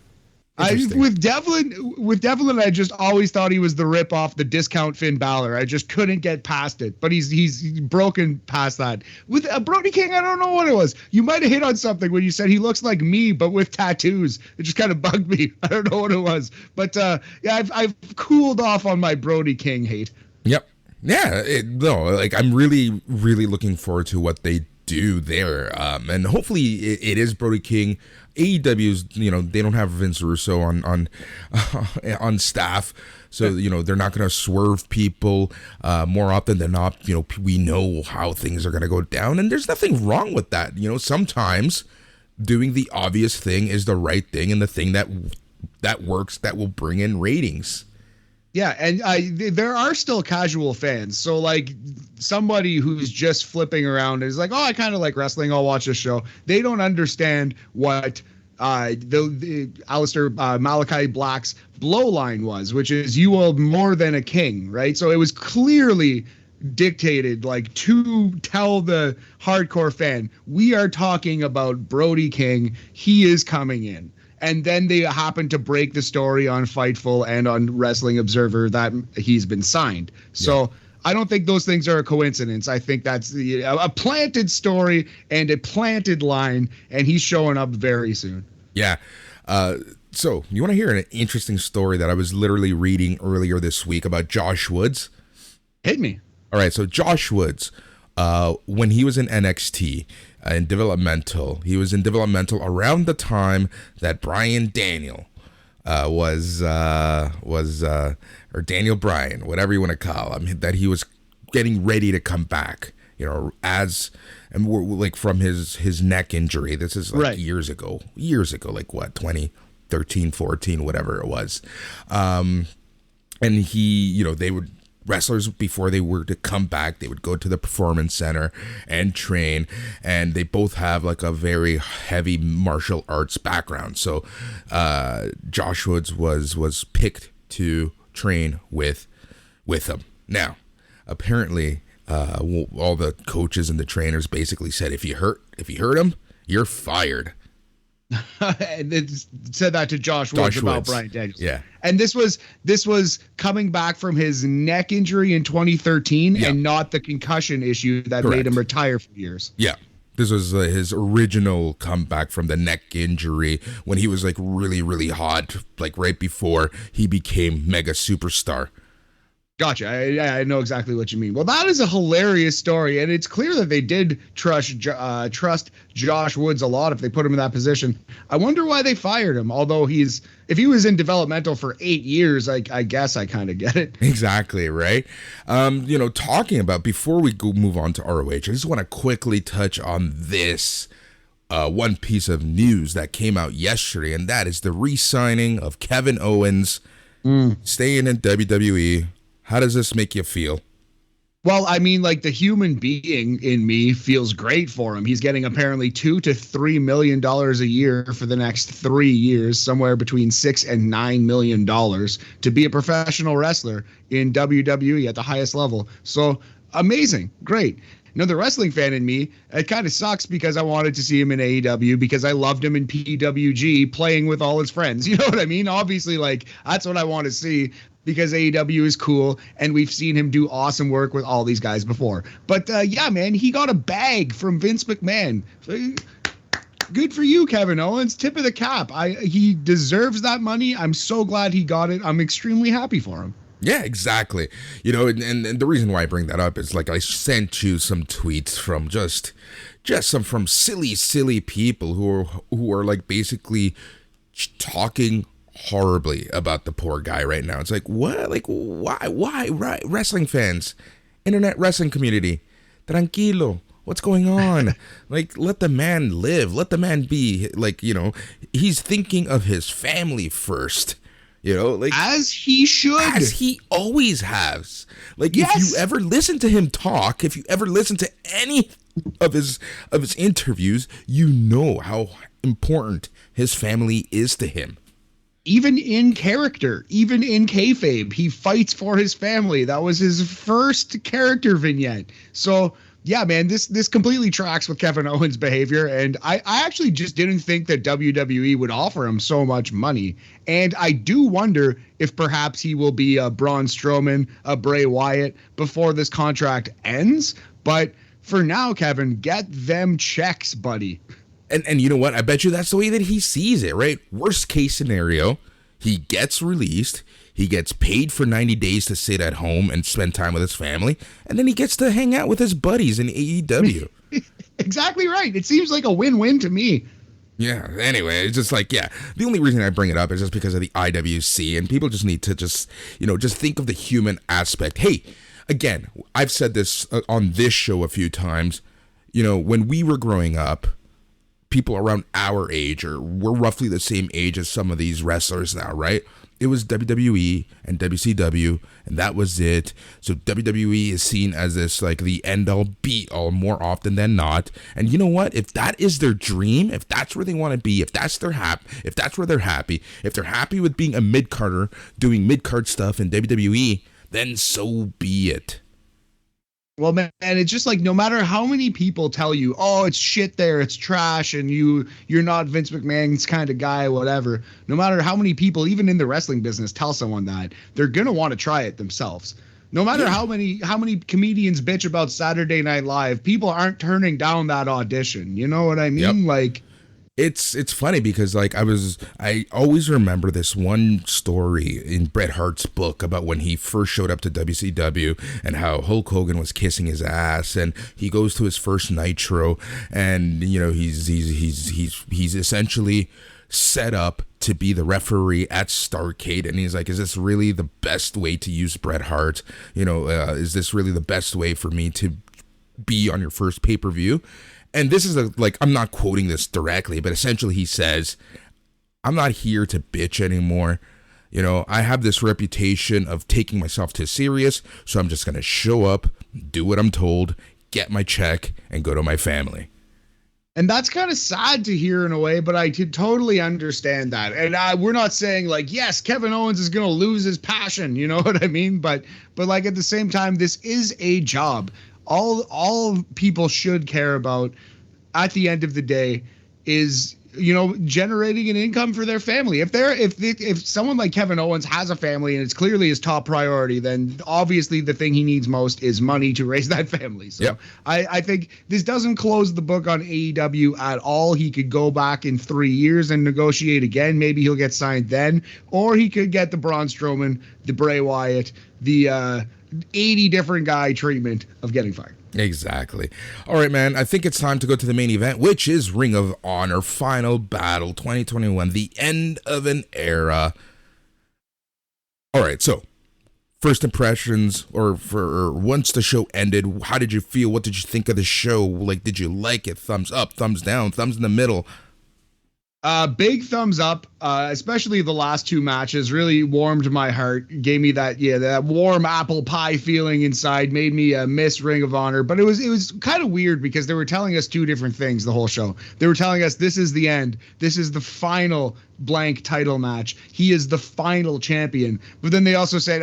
S2: With Devlin, I just always thought he was the rip off the discount Finn Balor. I just couldn't get past it, but he's broken past that. With Brody King, I don't know what it was. You might have hit on something when you said he looks like me, but with tattoos. It just kind of bugged me. I don't know what it was, but I've cooled off on my Brody King hate.
S1: Yep. Yeah. Like I'm really looking forward to what they do there, and hopefully it is Brody King. AEW's, you know, they don't have Vince Russo on staff, so you know they're not going to swerve people more often than not. You know, we know how things are going to go down, and there's nothing wrong with that. You know, sometimes doing the obvious thing is the right thing, and the thing that works, that will bring in ratings.
S2: Yeah, and there are still casual fans. So, like, somebody who's just flipping around is like, oh, I kind of like wrestling, I'll watch this show. They don't understand what the Aleister Malachi Black's blow line was, which is you are more than a king, right? So it was clearly dictated, like, to tell the hardcore fan, we are talking about Brody King. He is coming in. And then they happen to break the story on Fightful and on Wrestling Observer that he's been signed. So I don't think those things are a coincidence. I think that's a planted story and a planted line, and he's showing up very soon.
S1: Yeah. So you want to hear an interesting story that I was literally reading earlier this week about Josh Woods?
S2: Hit me.
S1: All right. So Josh Woods, when he was in NXT, in developmental, he was in developmental around the time that Bryan Daniel or Daniel Bryan, whatever you want to call him, that he was getting ready to come back, you know, and we're like from his neck injury. This is like years ago, like what, 2013, 14, whatever it was. And he, you know, wrestlers, before they were to come back, they would go to the performance center and train, and they both have like a very heavy martial arts background. So Josh Woods was picked to train with him. Now, apparently, all the coaches and the trainers basically said, if you hurt him, you're fired.
S2: And it said that to Josh Woods about Bryan Danielson.
S1: Yeah.
S2: And this was coming back from his neck injury in 2013 and not the concussion issue that made him retire for years.
S1: Yeah. This was his original comeback from the neck injury when he was like really, really hot, like right before he became mega superstar.
S2: Gotcha. I know exactly what you mean. Well, that is a hilarious story, and it's clear that they did trust Josh Woods a lot if they put him in that position. I wonder why they fired him. Although if he was in developmental for 8 years, I guess I kind of get it.
S1: Exactly, right? Talking about, before we move on to ROH, I just want to quickly touch on this one piece of news that came out yesterday, and that is the re-signing of Kevin Owens, staying in WWE. How does this make you feel?
S2: Well, I mean, like, the human being in me feels great for him. He's getting apparently $2 to $3 million a year for the next 3 years, somewhere between $6 and $9 million to be a professional wrestler in WWE at the highest level. So amazing. Great. The wrestling fan in me, it kind of sucks because I wanted to see him in AEW because I loved him in PWG playing with all his friends. You know what I mean? Obviously, like, that's what I want to see because AEW is cool and we've seen him do awesome work with all these guys before. But yeah, man, he got a bag from Vince McMahon. So, good for you, Kevin Owens. Tip of the cap. He deserves that money. I'm so glad he got it. I'm extremely happy for him.
S1: Yeah, exactly. And the reason why I bring that up is, like, I sent you some tweets from just some from silly people who are like basically talking horribly about the poor guy right now. It's like, what? Like, why? Right? Wrestling fans, internet wrestling community, tranquilo. What's going on? Like, let the man live. Let the man be. Like, he's thinking of his family first. Like,
S2: as he should,
S1: as he always has. Like, yes. If you ever listen to him talk, if you ever listen to any of his interviews, you know how important his family is to him.
S2: Even in character, even in kayfabe, he fights for his family. That was his first character vignette. So, yeah, man, this completely tracks with Kevin Owens' behavior. And I actually just didn't think that WWE would offer him so much money. And I do wonder if perhaps he will be a Braun Strowman, a Bray Wyatt before this contract ends. But for now, Kevin, get them checks, buddy.
S1: And you know what? I bet you that's the way that he sees it, right? Worst case scenario, he gets released. He gets paid for 90 days to sit at home and spend time with his family. And then he gets to hang out with his buddies in AEW.
S2: Exactly right. It seems like a win-win to me.
S1: Yeah. Anyway, it's just like, yeah. The only reason I bring it up is just because of the IWC. And people just need to just think of the human aspect. Hey, again, I've said this on this show a few times. When we were growing up, people around our age, or we're roughly the same age as some of these wrestlers now, right? It was WWE and WCW, and that was it. So WWE is seen as this, like, the end-all, be-all more often than not. And you know what? If that is their dream, if that's where they want to be, if that's where they're happy, if they're happy with being a mid-carder, doing mid-card stuff in WWE, then so be it.
S2: Well, man, it's just like, no matter how many people tell you, oh, it's shit there, it's trash, and you're not Vince McMahon's kind of guy, whatever. No matter how many people, even in the wrestling business, tell someone that, they're gonna want to try it themselves. No matter how many comedians bitch about Saturday Night Live, people aren't turning down that audition. You know what I mean?
S1: Yep.
S2: Like,
S1: It's funny because, like, I always remember this one story in Bret Hart's book about when he first showed up to WCW and how Hulk Hogan was kissing his ass, and he goes to his first Nitro, and he's essentially set up to be the referee at Starrcade, and he's like, is this really the best way to use Bret Hart? Is this really the best way for me to be on your first pay-per-view? And this is I'm not quoting this directly, but essentially he says, I'm not here to bitch anymore. I have this reputation of taking myself too serious, so I'm just going to show up, do what I'm told, get my check, and go to my family.
S2: And that's kind of sad to hear in a way, but I could totally understand that. And we're not saying, like, yes, Kevin Owens is going to lose his passion. You know what I mean? But like, at the same time, this is a job. All people should care about at the end of the day is generating an income for their family. If someone like Kevin Owens has a family and it's clearly his top priority, then obviously the thing he needs most is money to raise that family. So yep. I think this doesn't close the book on AEW at all. He could go back in 3 years and negotiate again. Maybe he'll get signed then, or he could get the Braun Strowman, the Bray Wyatt, the 80 different guy treatment of getting fired.
S1: Exactly. All right, man. I think it's time to go to the main event, which is Ring of Honor Final Battle 2021, the end of an era. All right, so first impressions, or once the show ended, how did you feel? What did you think of the show? Like, did you like it? Thumbs up, thumbs down, thumbs in the middle?
S2: Big thumbs up, especially the last two matches really warmed my heart, gave me that warm apple pie feeling inside, made me miss Ring of Honor. But it was kind of weird because they were telling us two different things the whole show. They were telling us this is the end. This is the final blank title match. He is the final champion. But then they also said,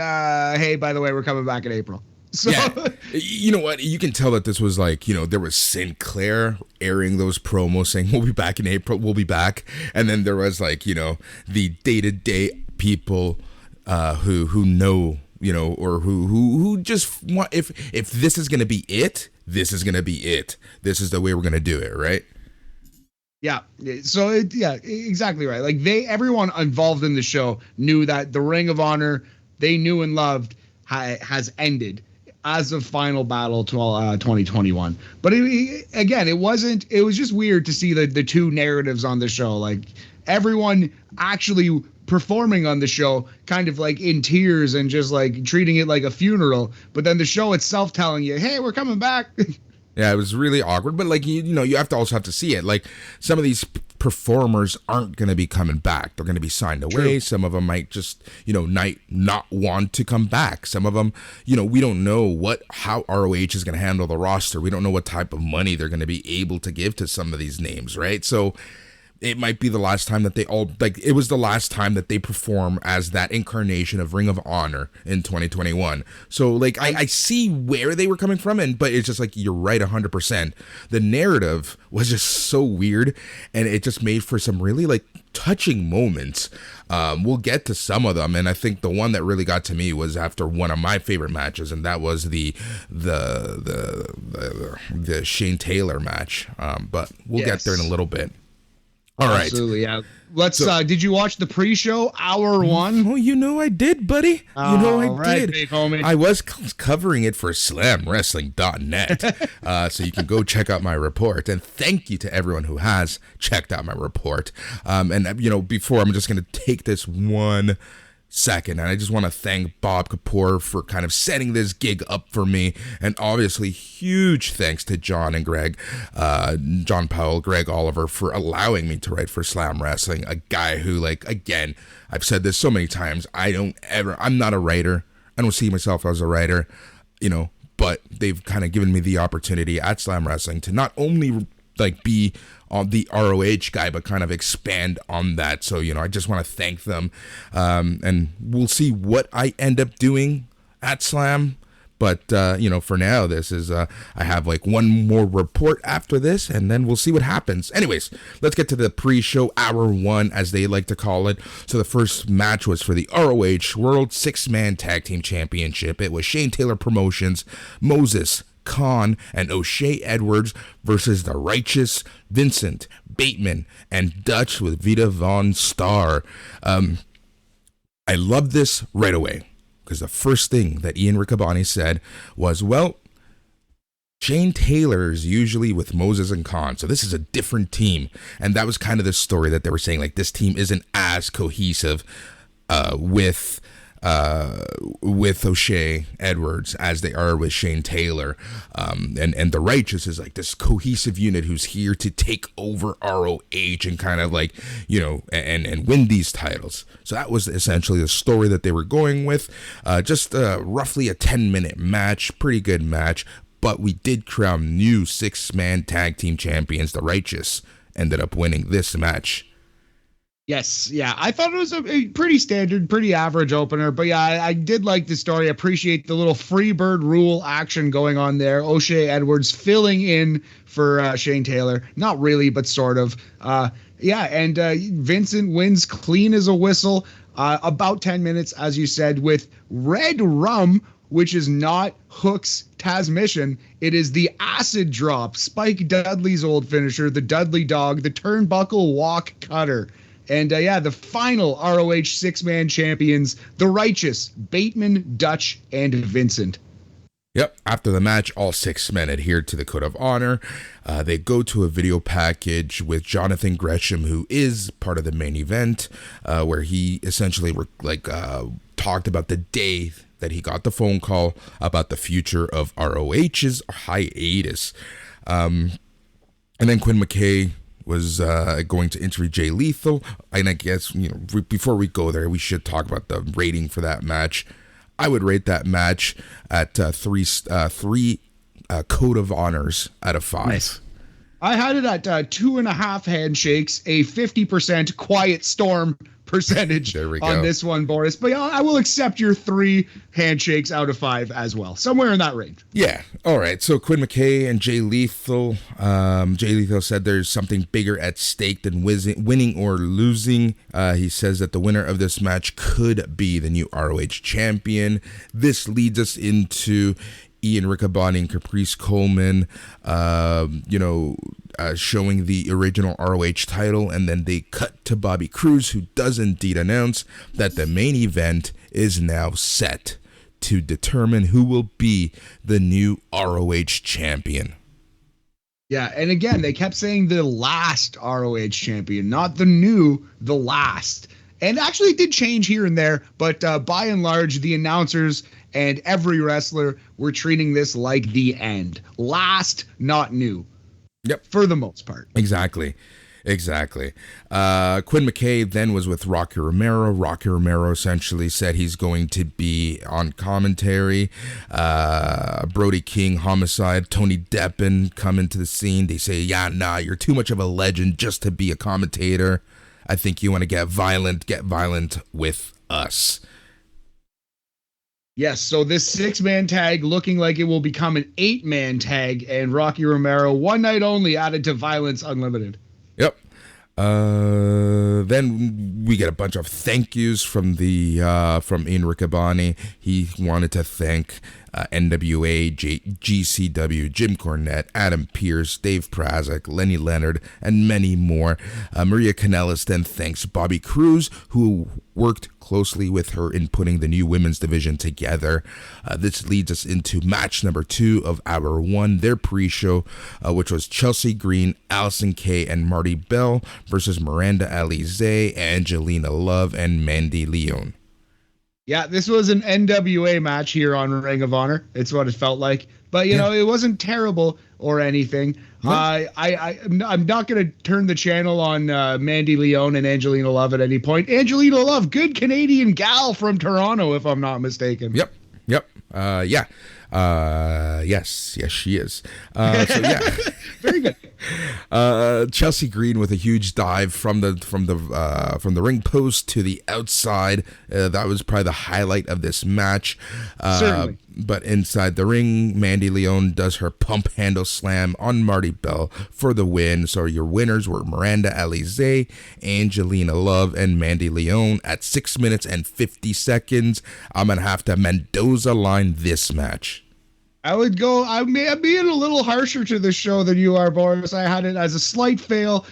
S2: hey, by the way, we're coming back in April. So,
S1: yeah, you know what? You can tell that this was like, there was Sinclair airing those promos saying, we'll be back in April, we'll be back. And then there was like, the day-to-day people who know, or who just want, if this is going to be it, this is going to be it. This is the way we're going to do it, right?
S2: Yeah. So, exactly right. Like everyone involved in the show knew that the Ring of Honor they knew and loved has ended as of Final Battle 2021. But it was just weird to see the two narratives on the show. Like everyone actually performing on the show kind of like in tears and just like treating it like a funeral. But then the show itself telling you, hey, we're coming back.
S1: Yeah, it was really awkward. But like, you have to see it. Like some of these performers aren't going to be coming back. They're going to be signed away. True. Some of them might just, not want to come back. Some of them, we don't know how ROH is going to handle the roster. We don't know what type of money they're going to be able to give to some of these names, right? So it might be the last time that it was the last time that they perform as that incarnation of Ring of Honor in 2021. So like, I see where they were coming from, but it's just like, you're right 100%. The narrative was just so weird, and it just made for some really like touching moments. We'll get to some of them, and I think the one that really got to me was after one of my favorite matches, and that was the Shane Taylor match. But we'll get there in a little bit. All right.
S2: Absolutely, yeah. Let's. Did you watch the pre-show hour one?
S1: Oh, I did, buddy. I did.
S2: Big homie.
S1: I was covering it for SlamWrestling.net, so you can go check out my report. And thank you to everyone who has checked out my report. And before, I'm just going to take this 1 second, and I just want to thank Bob Kapoor for kind of setting this gig up for me, and obviously huge thanks to John and Greg, John Powell, Greg Oliver, for allowing me to write for Slam Wrestling, a guy who, like, again, I've said this so many times, I'm not a writer, I don't see myself as a writer, but they've kind of given me the opportunity at Slam Wrestling to not only like be on the ROH guy, but kind of expand on that. So, I just want to thank them. And we'll see what I end up doing at Slam. But, for now, this is, I have like one more report after this, and then we'll see what happens. Anyways, let's get to the pre-show hour one, as they like to call it. So the first match was for the ROH World 6-Man Tag Team Championship. It was Shane Taylor Promotions, Moses, Khan, and O'Shea Edwards versus the Righteous, Vincent, Bateman, and Dutch with Vita Von Star. I love this right away, because the first thing that Ian Riccaboni said was, well, Shane Taylor's usually with Moses and Khan, so this is a different team. And that was kind of the story that they were saying, like, this team isn't as cohesive with O'Shea Edwards as they are with Shane Taylor, and the Righteous is like this cohesive unit who's here to take over ROH and kind of like, and win these titles. So that was essentially the story that they were going with. Just roughly a 10-minute match, pretty good match, but we did crown new 6-man tag team champions. The Righteous ended up winning this match.
S2: Yes, yeah. I thought it was a pretty standard, pretty average opener. But yeah, I did like the story. I appreciate the little Freebird rule action going on there. O'Shea Edwards filling in for Shane Taylor. Not really, but sort of. Yeah, and Vincent wins clean as a whistle. About 10 minutes, as you said, with red rum, which is not Hook's Tasmission. It is the acid drop, Spike Dudley's old finisher, the Dudley Dog, the turnbuckle walk cutter. And the final ROH six-man champions, the Righteous, Bateman, Dutch, and Vincent.
S1: Yep. After the match, all 6 men adhered to the Code of Honor. They go to a video package with Jonathan Gresham, who is part of the main event, where he essentially talked about the day that he got the phone call about the future of ROH's hiatus. And then Quinn McKay was going to interview Jay Lethal. And I guess, before we go there, we should talk about the rating for that match. I would rate that match at three Code of Honors out of 5.
S2: Nice. I had it at 2.5 handshakes, a 50% quiet storm percentage on this one, Boris. But I will accept your 3 handshakes out of 5 as well. Somewhere in that range.
S1: Yeah. All right. So Quinn McKay and Jay Lethal. Jay Lethal said there's something bigger at stake than winning or losing. He says that the winner of this match could be the new ROH champion. This leads us into Ian Riccaboni and Caprice Coleman, showing the original ROH title, and then they cut to Bobby Cruz, who does indeed announce that the main event is now set to determine who will be the new ROH champion.
S2: Yeah, and again, they kept saying the last ROH champion, not the new, the last. And actually it did change here and there, but by and large, the announcers and every wrestler were treating this like the end. Last, not new.
S1: Yep.
S2: For the most part.
S1: Exactly. Quinn McKay then was with Rocky Romero. Rocky Romero essentially said he's going to be on commentary. Brody King, Homicide, Tony Deppen come into the scene. They say, you're too much of a legend just to be a commentator. I think you want to get violent with us.
S2: Yes, so this 6-man tag looking like it will become an 8-man tag, and Rocky Romero, one night only, added to Violence Unlimited.
S1: Yep. Then we get a bunch of thank yous from Ian Riccaboni. He wanted to thank NWA, GCW, Jim Cornette, Adam Pearce, Dave Prazak, Lenny Leonard, and many more. Maria Kanellis then thanks Bobby Cruz, who worked closely with her in putting the new women's division together. This leads us into match number 2 of hour 1, their pre-show, which was Chelsea Green, Allison Kay, and Marty Bell versus Miranda Alizé, Angelina Love, and Mandy Leon.
S2: Yeah, this was an NWA match here on Ring of Honor. It's what it felt like. But, it wasn't terrible or anything. I'm not going to turn the channel on Mandy Leon and Angelina Love at any point. Angelina Love, good Canadian gal from Toronto, if I'm not mistaken.
S1: Yep. Yes, she is.
S2: Very good.
S1: Chelsea Green with a huge dive from the ring post to the outside. That was probably the highlight of this match.
S2: Certainly.
S1: But inside the ring, Mandy Leon does her pump handle slam on Marty Bell for the win. So your winners were Miranda Alizé, Angelina Love, and Mandy Leon at 6 minutes and 50 seconds. I'm going to have to Mendoza line this match.
S2: I'm being a little harsher to this show than you are, Boris. I had it as a slight fail.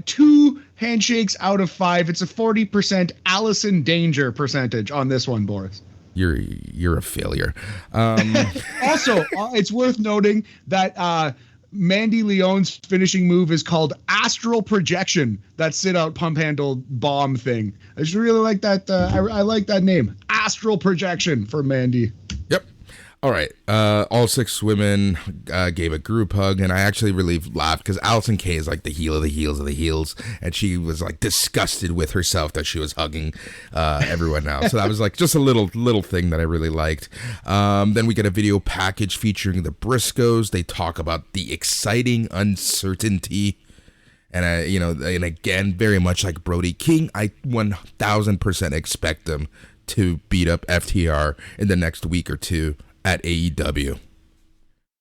S2: 2 handshakes out of 5. It's a 40% Allison Danger percentage on this one, Boris.
S1: You're a failure.
S2: Also, it's worth noting that Mandy Leon's finishing move is called Astral Projection, that sit-out pump handle bomb thing. I just really like that. I like that name, Astral Projection, for Mandy.
S1: Yep. All right. All 6 women gave a group hug, and I actually really laughed because Allison Kay is like the heel of the heels of the heels, and she was like disgusted with herself that she was hugging everyone now. So that was like just a little thing that I really liked. Then we get a video package featuring the Briscoes. They talk about the exciting uncertainty. And and again, very much like Brody King, I 1000% expect them to beat up FTR in the next week or two at AEW.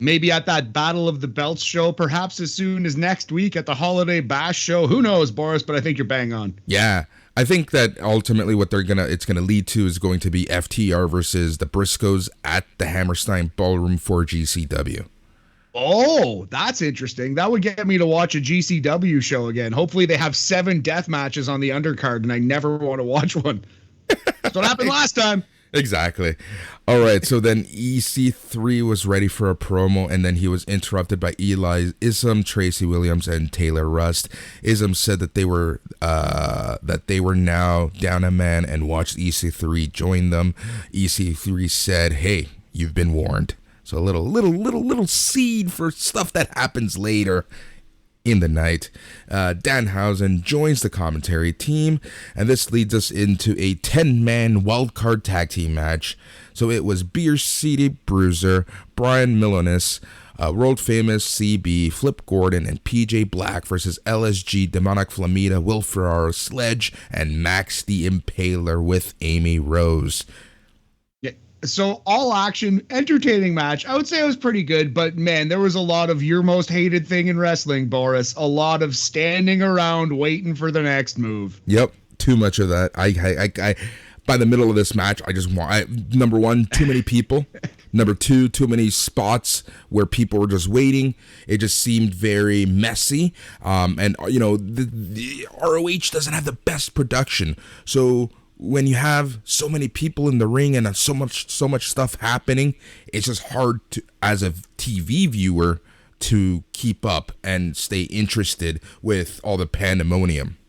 S2: Maybe at that Battle of the Belts show, perhaps as soon as next week at the Holiday Bash show. Who knows, Boris? But I think you're bang on.
S1: Yeah, I think that ultimately what it's gonna lead to is going to be FTR versus the Briscoes at the Hammerstein Ballroom for GCW.
S2: Oh, that's interesting. That would get me to watch a GCW show again. Hopefully they have 7 death matches on the undercard, and I never want to watch one. That's what happened last time.
S1: Exactly. All right, so then EC3 was ready for a promo, and then he was interrupted by Eli Ism, Tracy Williams, and Taylor Rust. Ism said that they were now down a man and watched EC3 join them. EC3 said, "Hey, you've been warned." So a little seed for stuff that happens later in the night. Danhausen joins the commentary team, and this leads us into a 10-man wildcard tag team match. So it was Beer City Bruiser, Brian Milonis, world famous CB, Flip Gordon, and PJ Black versus LSG, Demonic Flamita, Will Ferraro, Sledge, and Max the Impaler with Amy Rose.
S2: So all action, entertaining match. I would say it was pretty good, but man, there was a lot of your most hated thing in wrestling, Boris. A lot of standing around waiting for the next move.
S1: Yep, too much of that. I by the middle of this match, I just want number one, too many people. Number two, too many spots where people were just waiting. It just seemed very messy. And you know, the ROH doesn't have the best production, so when you have so many people in the ring and so much stuff happening, it's just hard to, as a TV viewer, to keep up and stay interested with all the pandemonium.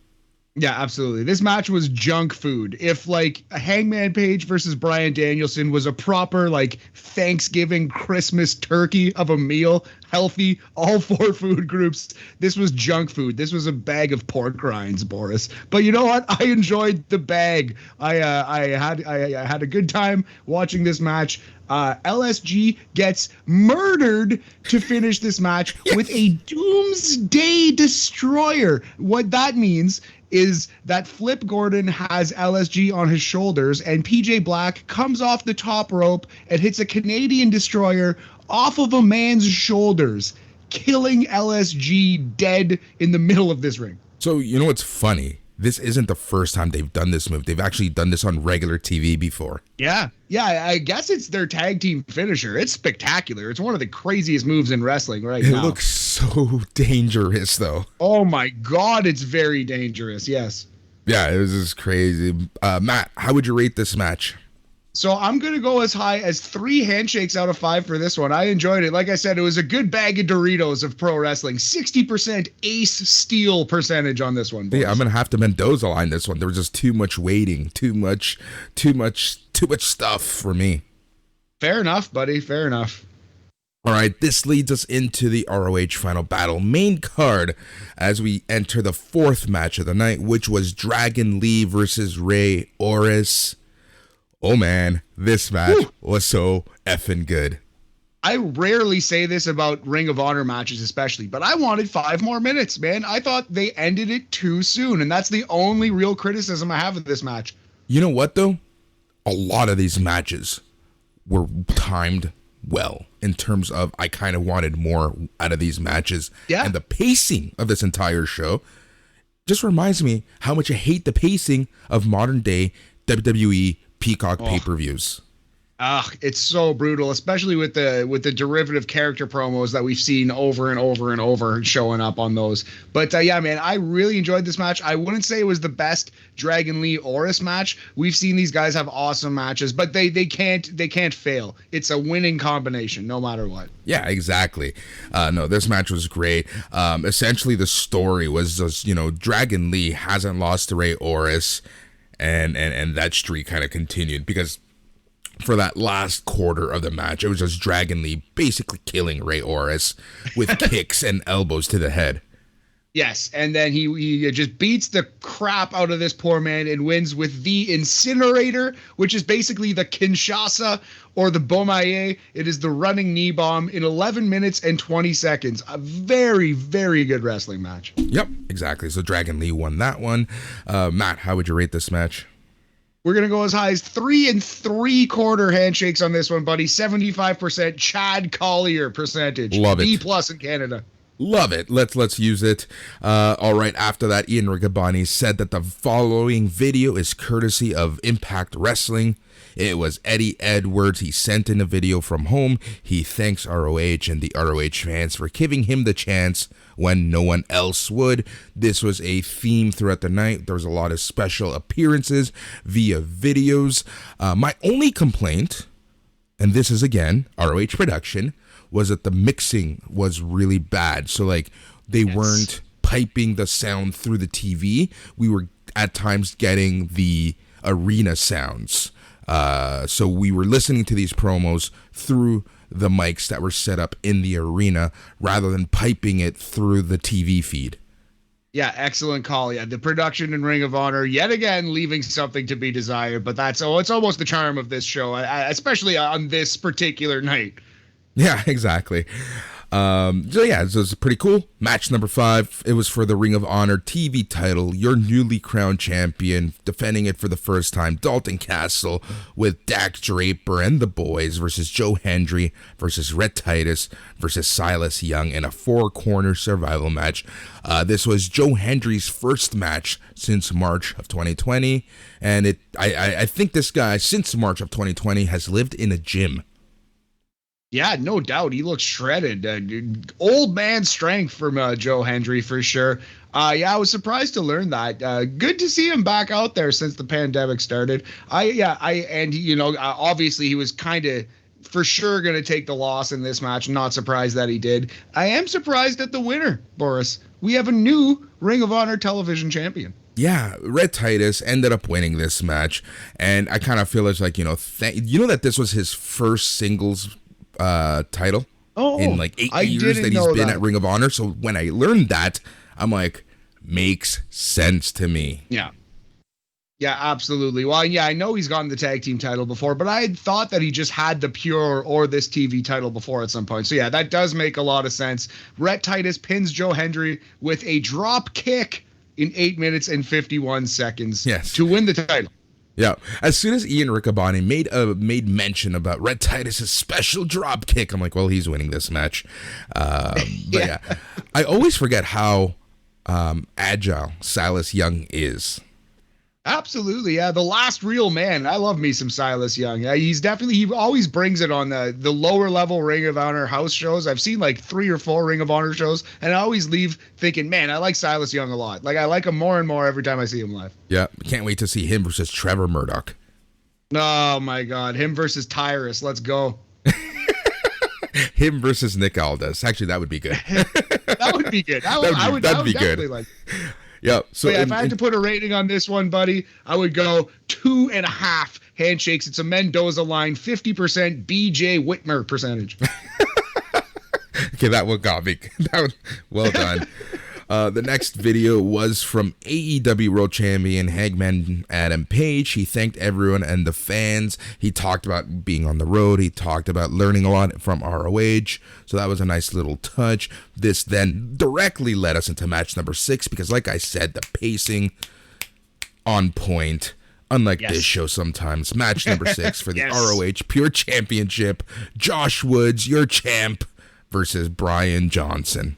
S2: Yeah, absolutely. This match was junk food. If like a Hangman Page versus Bryan Danielson was a proper like Thanksgiving Christmas turkey of a meal, healthy, all 4 food groups, this was junk food. This was a bag of pork rinds, Boris. But you know what? I enjoyed the bag. I had a good time watching this match. LSG gets murdered to finish this match with a Doomsday Destroyer. What that means is that Flip Gordon has LSG on his shoulders, and PJ Black comes off the top rope and hits a Canadian Destroyer off of a man's shoulders, killing LSG dead in the middle of this ring.
S1: So, you know what's funny? This isn't the first time they've done this move. They've actually done this on regular TV before.
S2: Yeah, I guess it's their tag team finisher. It's spectacular. It's one of the craziest moves in wrestling now.
S1: It looks so dangerous, though.
S2: Oh my God, it's very dangerous, yes.
S1: Yeah, it was just crazy. Matt, how would you rate this match?
S2: So I'm going to go as high as 3 handshakes out of 5 for this one. I enjoyed it. Like I said, it was a good bag of Doritos of pro wrestling. 60% ace steal percentage on this one, boys.
S1: Yeah, I'm going to have to Mendoza line this one. There was just too much waiting, too much stuff for me.
S2: Fair enough, buddy. Fair enough.
S1: All right, this leads us into the RoH Final Battle main card as we enter the 4th match of the night, which was Dragon Lee versus Ray Orris. Oh man, this match was so effing good.
S2: I rarely say this about Ring of Honor matches especially, but I wanted 5 more minutes, man. I thought they ended it too soon, and that's the only real criticism I have of this match.
S1: You know what, though? A lot of these matches were timed well in terms of I kind of wanted more out of these matches.
S2: Yeah.
S1: And the pacing of this entire show just reminds me how much I hate the pacing of modern day WWE Peacock pay-per-views.
S2: It's so brutal, especially with the derivative character promos that we've seen over and over and over showing up on those. But yeah, man, I really enjoyed this match. I wouldn't say it was the best Dragon Lee Orris match. We've seen these guys have awesome matches, but they can't fail. It's a winning combination no matter what.
S1: Yeah, exactly. No, this match was great. Essentially, the story was just, Dragon Lee hasn't lost to Ray Orris, and that streak kind of continued because for that last quarter of the match, it was just Dragon Lee basically killing Ray Orris with kicks and elbows to the head.
S2: Yes, and then he just beats the crap out of this poor man and wins with the Incinerator, which is basically the Kinshasa or the Bomaye. It is the running knee bomb in 11 minutes and 20 seconds. A very, very good wrestling match.
S1: Yep, exactly. So Dragon Lee won that one. Matt, how would you rate this match?
S2: We're going to go as high as 3 3/4 handshakes on this one, buddy. 75% Chad Collier percentage.
S1: Love it.
S2: B+ in Canada.
S1: Love it. Let's use it. All right. After that, Ian Riccaboni said that the following video is courtesy of Impact Wrestling. It was Eddie Edwards. He sent in a video from home. He thanks RoH and the RoH fans for giving him the chance when no one else would. This was a theme throughout the night. There was a lot of special appearances via videos. My only complaint, and this is again RoH production, was that the mixing was really bad. So like they weren't piping the sound through the TV. We were at times getting the arena sounds. So we were listening to these promos through the mics that were set up in the arena rather than piping it through the TV feed.
S2: Yeah, excellent call. Yeah, the production in Ring of Honor, yet again, leaving something to be desired. But it's almost the charm of this show, especially on this particular night.
S1: Yeah, exactly. So yeah, this was pretty cool. Match number 5. It was for the Ring of Honor TV title. Your newly crowned champion, defending it for the first time, Dalton Castle, with Dak Draper and the boys versus Joe Hendry versus Rhett Titus versus Silas Young in a 4-corner survival match. This was Joe Hendry's first match since March of 2020, and I think this guy since March of 2020 has lived in a gym.
S2: Yeah, no doubt. He looks shredded. Old man strength from Joe Hendry for sure. Yeah, I was surprised to learn that. Good to see him back out there since the pandemic started. Obviously he was kind of for sure going to take the loss in this match. Not surprised that he did. I am surprised at the winner, Boris. We have a new Ring of Honor television champion.
S1: Yeah, Rhett Titus ended up winning this match, and I kind of feel it's like, that this was his first singles title in like 8 years that he's been at Ring of Honor. So when I learned that, I'm like, makes sense to me.
S2: Yeah, absolutely. Well, yeah, I know he's gotten the tag team title before, but I had thought that he just had the pure or this TV title before at some point. So yeah, that does make a lot of sense. Rhett Titus pins Joe Hendry with a drop kick in 8 minutes and 51 seconds to win the title.
S1: Yeah, as soon as Ian Riccaboni made mention about Rhett Titus' special drop kick, I'm like, well, he's winning this match. But yeah, I always forget how agile Silas Young is.
S2: Absolutely, yeah. The last real man. I love me some Silas Young. Yeah, he always brings it on the lower level Ring of Honor house shows. I've seen like 3 or 4 Ring of Honor shows, and I always leave thinking, man, I like Silas Young a lot. Like I like him more and more every time I see him live.
S1: Yeah, can't wait to see him versus Trevor Murdoch.
S2: Oh my God, him versus Tyrus. Let's go.
S1: Him versus Nick Aldis. Actually, that would be good.
S2: That would be good.
S1: That'd be good.
S2: Like.
S1: Yeah. So
S2: if I had to put a rating on this one, buddy, I would go 2.5 handshakes. It's a Mendoza line, 50% BJ Whitmer percentage.
S1: Okay, that one got me. Well done. The next video was from AEW World Champion Hangman Adam Page. He thanked everyone and the fans. He talked about being on the road. He talked about learning a lot from RoH. So that was a nice little touch. This then directly led us into match number 6 because, like I said, the pacing on point. Unlike this show sometimes. Match number 6 for the RoH Pure Championship. Josh Woods, your champ, versus Brian Johnson.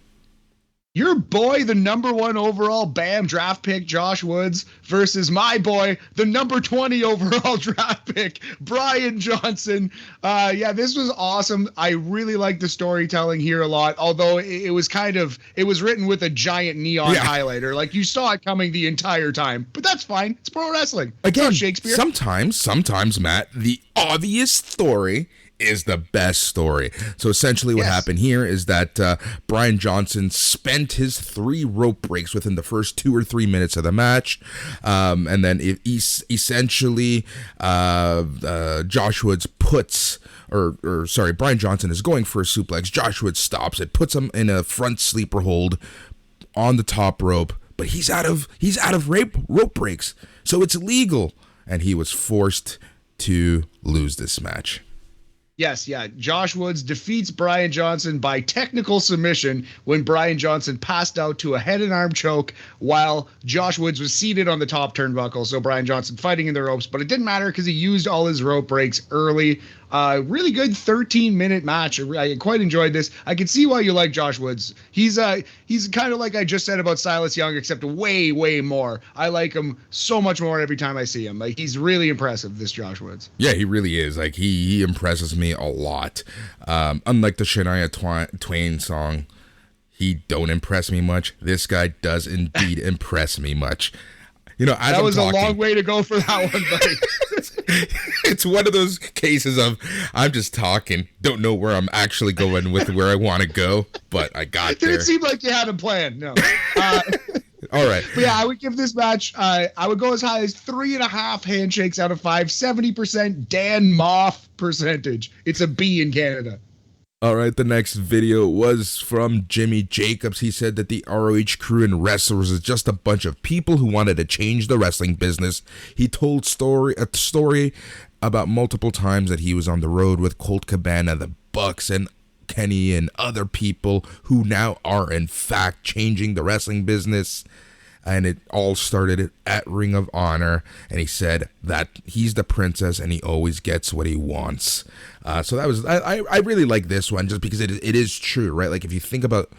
S2: Your boy, the number 1 overall BAM draft pick, Josh Woods, versus my boy, the number 20 overall draft pick, Brian Johnson. This was awesome. I really like the storytelling here a lot, although it was written with a giant neon highlighter. Like you saw it coming the entire time, but that's fine. It's pro wrestling.
S1: Again,
S2: it's not Shakespeare.
S1: Sometimes, Matt, the obvious story is the best story. So essentially what happened here is that Brian Johnson spent his 3 rope breaks within the first 2 or 3 minutes of the match. And then essentially Josh Woods Brian Johnson is going for a suplex. Josh Woods stops it, puts him in a front sleeper hold on the top rope, but he's out of rope breaks. So it's illegal. And he was forced to lose this match.
S2: Yes, yeah. Josh Woods defeats Brian Johnson by technical submission when Brian Johnson passed out to a head and arm choke while Josh Woods was seated on the top turnbuckle. So Brian Johnson fighting in the ropes, but it didn't matter because he used all his rope breaks early. Really good 13-minute match. I quite enjoyed this. I can see why you like Josh Woods. He's kind of like I just said about Silas Young, except way, way more. I like him so much more every time I see him. Like, he's really impressive, this Josh Woods.
S1: Yeah, he really is. Like, he impresses me a lot. Unlike the Shania Twain song, he don't impress me much. This guy does indeed impress me much. You know,
S2: that was a long way to go for that one, buddy.
S1: It's one of those cases of I'm just talking, don't know where I'm actually going with where I want to go, but I got there.
S2: Didn't seem like you had a plan. No.
S1: All right.
S2: But yeah, I would give this match, I would go as high as 3.5 handshakes out of 5, 70% Dan Moff percentage. It's a B in Canada.
S1: All right, the next video was from Jimmy Jacobs. He said that the RoH crew and wrestlers is just a bunch of people who wanted to change the wrestling business. He told a story about multiple times that he was on the road with Colt Cabana, the Bucks, and Kenny and other people who now are in fact changing the wrestling business. And it all started at Ring of Honor, and he said that he's the princess and he always gets what he wants. So that was I really like this one just because it is true, right? Like, if you think about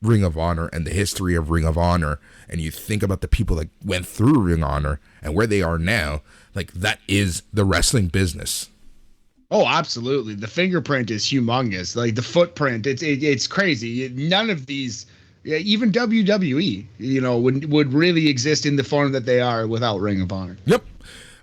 S1: Ring of Honor and the history of Ring of Honor, and you think about the people that went through Ring of Honor and where they are now, like, that is the wrestling business.
S2: Oh, absolutely. The fingerprint is humongous. Like, the footprint, it's crazy. None of these. Yeah, even WWE, you know, would really exist in the form that they are without Ring of Honor.
S1: Yep.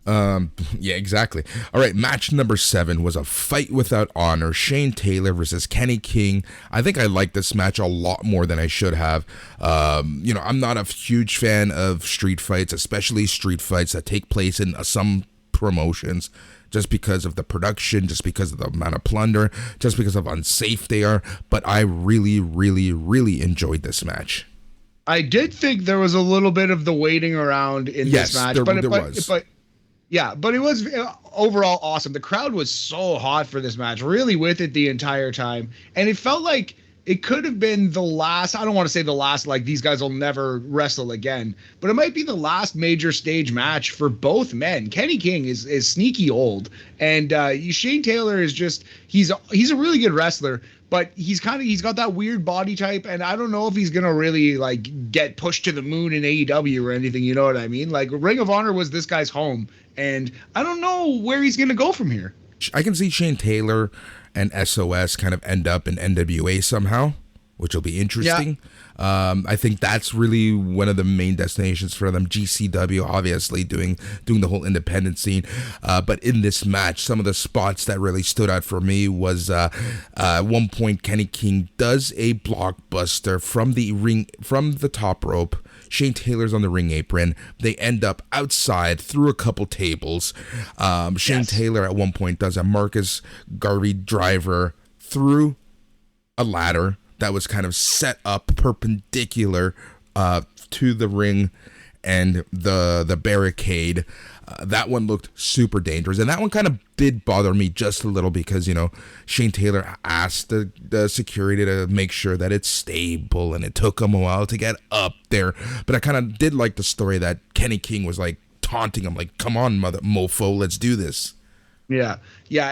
S1: Yeah, exactly. All right, match number 7 was a fight without honor. Shane Taylor versus Kenny King. I think I like this match a lot more than I should have. You know, I'm not a huge fan of street fights, especially street fights that take place in some promotions, just because of the production, just because of the amount of plunder, just because of unsafe they are. But I really, really, really enjoyed this match.
S2: I did think there was a little bit of the waiting around in this match, but it was overall awesome. The crowd was so hot for this match, really with it the entire time. And it felt like it could have been the last, I don't want to say the last, like these guys will never wrestle again, but it might be the last major stage match for both men. Kenny King is sneaky old, and Shane Taylor is just, he's a really good wrestler, but he's got that weird body type, and I don't know if he's going to really like get pushed to the moon in AEW or anything, you know what I mean? Like, Ring of Honor was this guy's home, and I don't know where he's going to go from here.
S1: I can see Shane Taylor and SOS kind of end up in NWA somehow, which will be interesting. Yeah. I think that's really one of the main destinations for them. GCW, obviously, doing the whole independent scene. But in this match, some of the spots that really stood out for me was at one point, Kenny King does a blockbuster from the top rope. Shane Taylor's on the ring apron. They end up outside through a couple tables. Shane Taylor at one point does a Marcus Garvey driver through a ladder that was kind of set up perpendicular to the ring and the barricade. That one looked super dangerous, and that one kind of did bother me just a little because, you know, Shane Taylor asked the security to make sure that it's stable, and it took him a while to get up there. But I kind of did like the story that Kenny King was like taunting him, like, "Come on, mofo, let's do this."
S2: Yeah,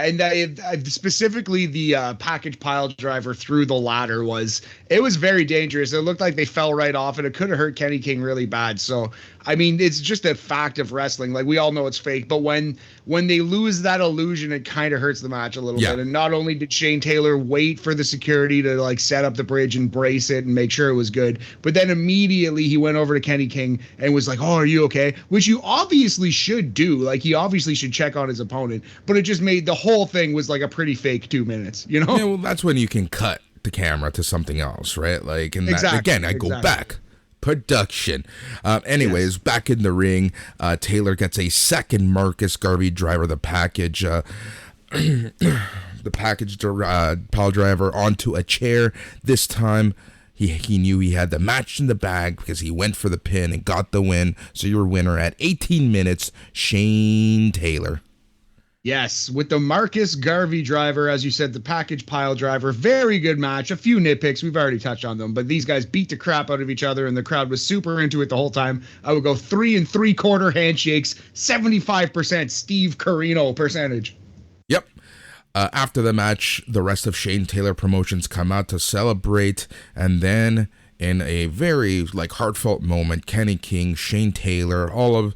S2: and specifically the package pile driver through the ladder was very dangerous. It looked like they fell right off, and it could have hurt Kenny King really bad. So, I mean, it's just a fact of wrestling. Like, we all know it's fake, but when they lose that illusion, it kind of hurts the match a little bit. And not only did Shane Taylor wait for the security to like set up the bridge and brace it and make sure it was good, but then immediately he went over to Kenny King and was like, "Oh, are you okay?" Which you obviously should do. Like, he obviously should check on his opponent, but it just made the whole thing was like a pretty fake 2 minutes, you know?
S1: Yeah, well, that's when you can cut the camera to something else, right? Like, and that, again, I go back. Production. Anyways, back in the ring, Taylor gets a second Marcus Garvey driver, the package pile driver onto a chair. This time, he knew he had the match in the bag because he went for the pin and got the win. So your winner at 18 minutes, Shane Taylor.
S2: Yes, with the Marcus Garvey driver, as you said, the package pile driver. Very good match. A few nitpicks. We've already touched on them, but these guys beat the crap out of each other, and the crowd was super into it the whole time. I would go 3 3/4 handshakes, 75% Steve Corino percentage.
S1: Yep. After the match, the rest of Shane Taylor Promotions come out to celebrate, and then in a very heartfelt moment, Kenny King, Shane Taylor, all of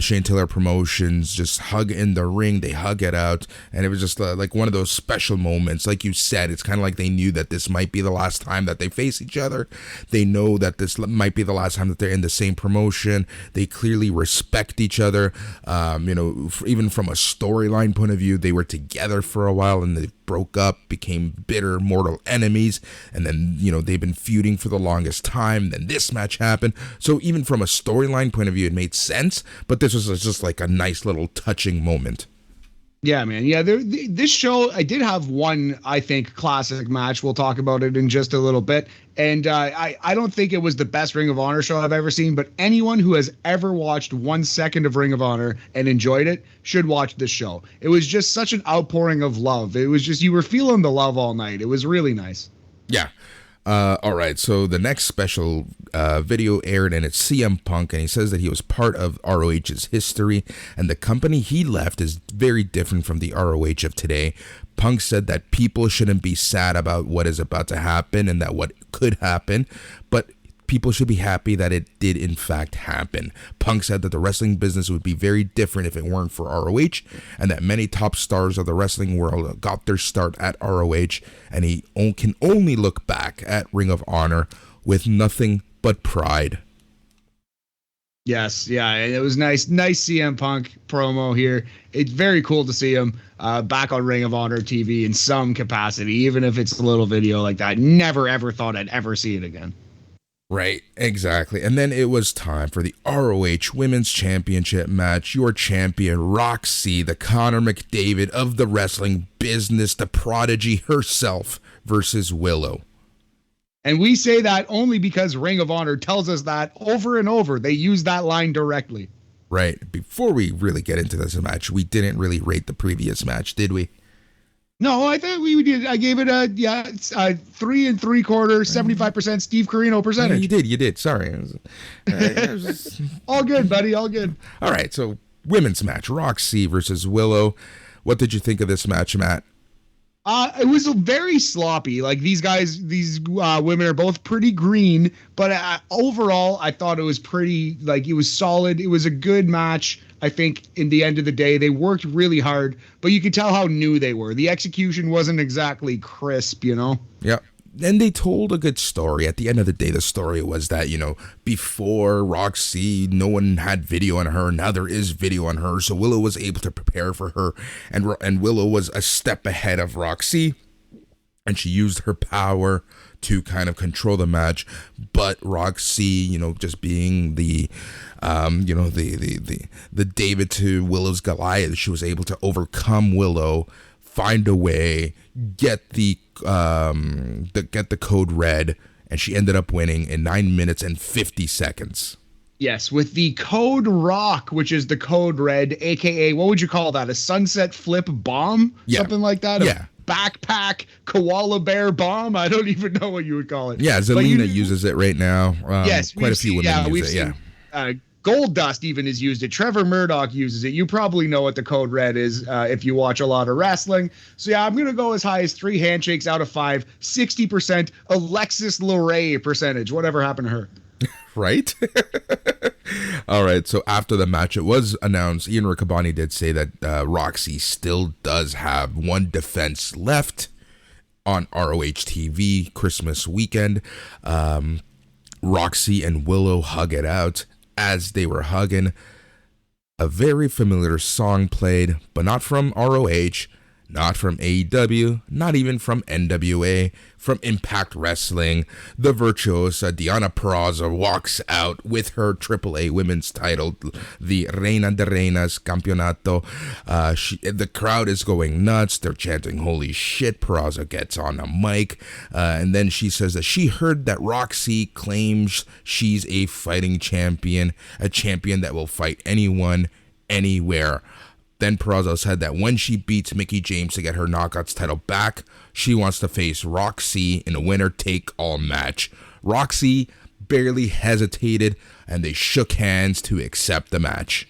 S1: Shane Taylor Promotions just hug in the ring. They hug it out, and it was just one of those special moments. Like you said, it's kind of like they knew that this might be the last time that they face each other. They know that this might be the last time that they're in the same promotion. They clearly respect each other. Even from a storyline point of view, they were together for a while, and they broke up, became bitter mortal enemies, and then they've been feuding for the longest time. Then this match happened, so even from a storyline point of view, it made sense. But this was just like a nice little touching moment.
S2: Yeah, man. Yeah, this show, I did have one, I think, classic match. We'll talk about it in just a little bit. And I don't think it was the best Ring of Honor show I've ever seen, but anyone who has ever watched 1 second of Ring of Honor and enjoyed it should watch this show. It was just such an outpouring of love. It was just, you were feeling the love all night. It was really nice.
S1: Yeah. All right, so the next special video aired, and it's CM Punk, and he says that he was part of ROH's history, and the company he left is very different from the ROH of today. Punk said that people shouldn't be sad about what is about to happen and that what could happen, but people should be happy that it did in fact happen. Punk said that the wrestling business would be very different if it weren't for ROH, and that many top stars of the wrestling world got their start at ROH, and he can only look back at Ring of Honor with nothing but pride.
S2: Yes, yeah, it was nice CM Punk promo here. It's very cool to see him back on Ring of Honor TV in some capacity, even if it's a little video like that. Never ever thought I'd ever see it again.
S1: Right, exactly. And then it was time for the ROH Women's Championship match. Your champion, Roxy, the Connor McDavid of the wrestling business, the prodigy herself, versus Willow.
S2: And we say that only because Ring of Honor tells us that over and over. They use that line directly.
S1: Right. Before we really get into this match, we didn't really rate the previous match, did we?
S2: No, I thought we did. I gave it a 3 3/4, 75% Steve Corino percentage.
S1: You did. Sorry. It was
S2: all good, buddy. All good.
S1: All right. So women's match, Roxy versus Willow. What did you think of this match, Matt?
S2: It was very sloppy. Like these women are both pretty green, but overall, I thought it was pretty, it was solid. It was a good match. I think in the end of the day, they worked really hard, but you could tell how new they were. The execution wasn't exactly crisp,
S1: Yeah. And they told a good story. At the end of the day, the story was that, before Roxy, no one had video on her. Now there is video on her. So Willow was able to prepare for her. And Willow was a step ahead of Roxy. And she used her power to kind of control the match. But Roxy, just being the David to Willow's Goliath, she was able to overcome Willow, find a way, get the code red, and she ended up winning in 9 minutes and 50 seconds.
S2: Yes, with the code rock, which is the code red, aka what would you call that? A sunset flip bomb?
S1: Yeah.
S2: Something like that?
S1: Yeah.
S2: Backpack koala bear bomb? I don't even know what you would call it.
S1: Yeah, Zelina uses it right now.
S2: Yes,
S1: quite a few women use it.
S2: Yeah. Gold Dust even has used it. Trevor Murdoch uses it. You probably know what the code red is if you watch a lot of wrestling. So yeah, I'm going to go as high as 3 handshakes out of 5, 60%, Alexis Lorray percentage. Whatever happened to her?
S1: Right? All right, so after the match, it was announced, Ian Riccaboni did say that Roxy still does have one defense left on ROH TV Christmas weekend. Roxy and Willow hug it out. As they were hugging, a very familiar song played, but not from ROH, not from AEW, not even from NWA, from Impact Wrestling. The virtuosa Deonna Purrazzo walks out with her AAA women's title, the Reina de Reinas Campeonato. The crowd is going nuts. They're chanting, "Holy shit." Purrazzo gets on a mic, and then she says that she heard that Roxy claims she's a fighting champion, a champion that will fight anyone, anywhere. Then Purrazzo said that when she beats Mickie James to get her Knockouts title back, she wants to face Roxy in a winner-take-all match. Roxy barely hesitated, and they shook hands to accept the match.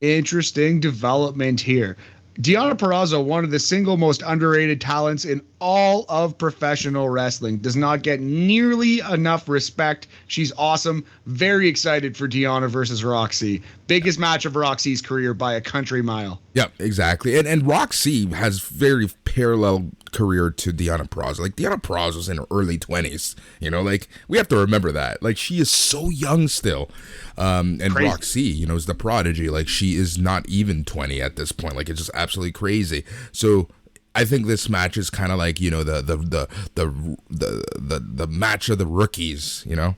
S2: Interesting development here. Deonna Purrazzo, one of the single most underrated talents in all of professional wrestling, does not get nearly enough respect. She's awesome. Very excited for Deonna versus Roxy. Biggest match of Roxy's career by a country mile.
S1: Yep, exactly. And Roxy has very parallel career to Deonna Purrazzo. Like, Deonna Purrazzo's in her early 20s. You know, like, we have to remember that. Like, she is so young still. And crazy. Roxy, you know, is the prodigy. Like, she is not even 20 at this point. Like, it's just absolutely crazy. So I think this match is kind of like, you know, the match of the rookies, you know?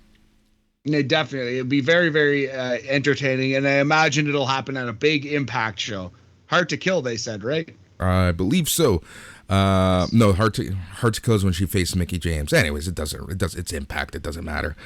S2: Yeah, definitely. It'll be very, very entertaining, and I imagine it'll happen at a big Impact show. Hard to Kill, they said, right?
S1: I believe so. No, hard to Kill is when she faced Mickie James. Anyways, it's Impact. It doesn't matter.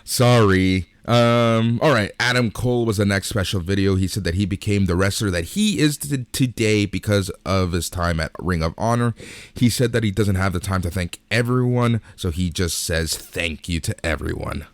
S1: Sorry. All right. Adam Cole was the next special video. He said that he became the wrestler that he is today because of his time at Ring of Honor. He said that he doesn't have the time to thank everyone, so he just says thank you to everyone.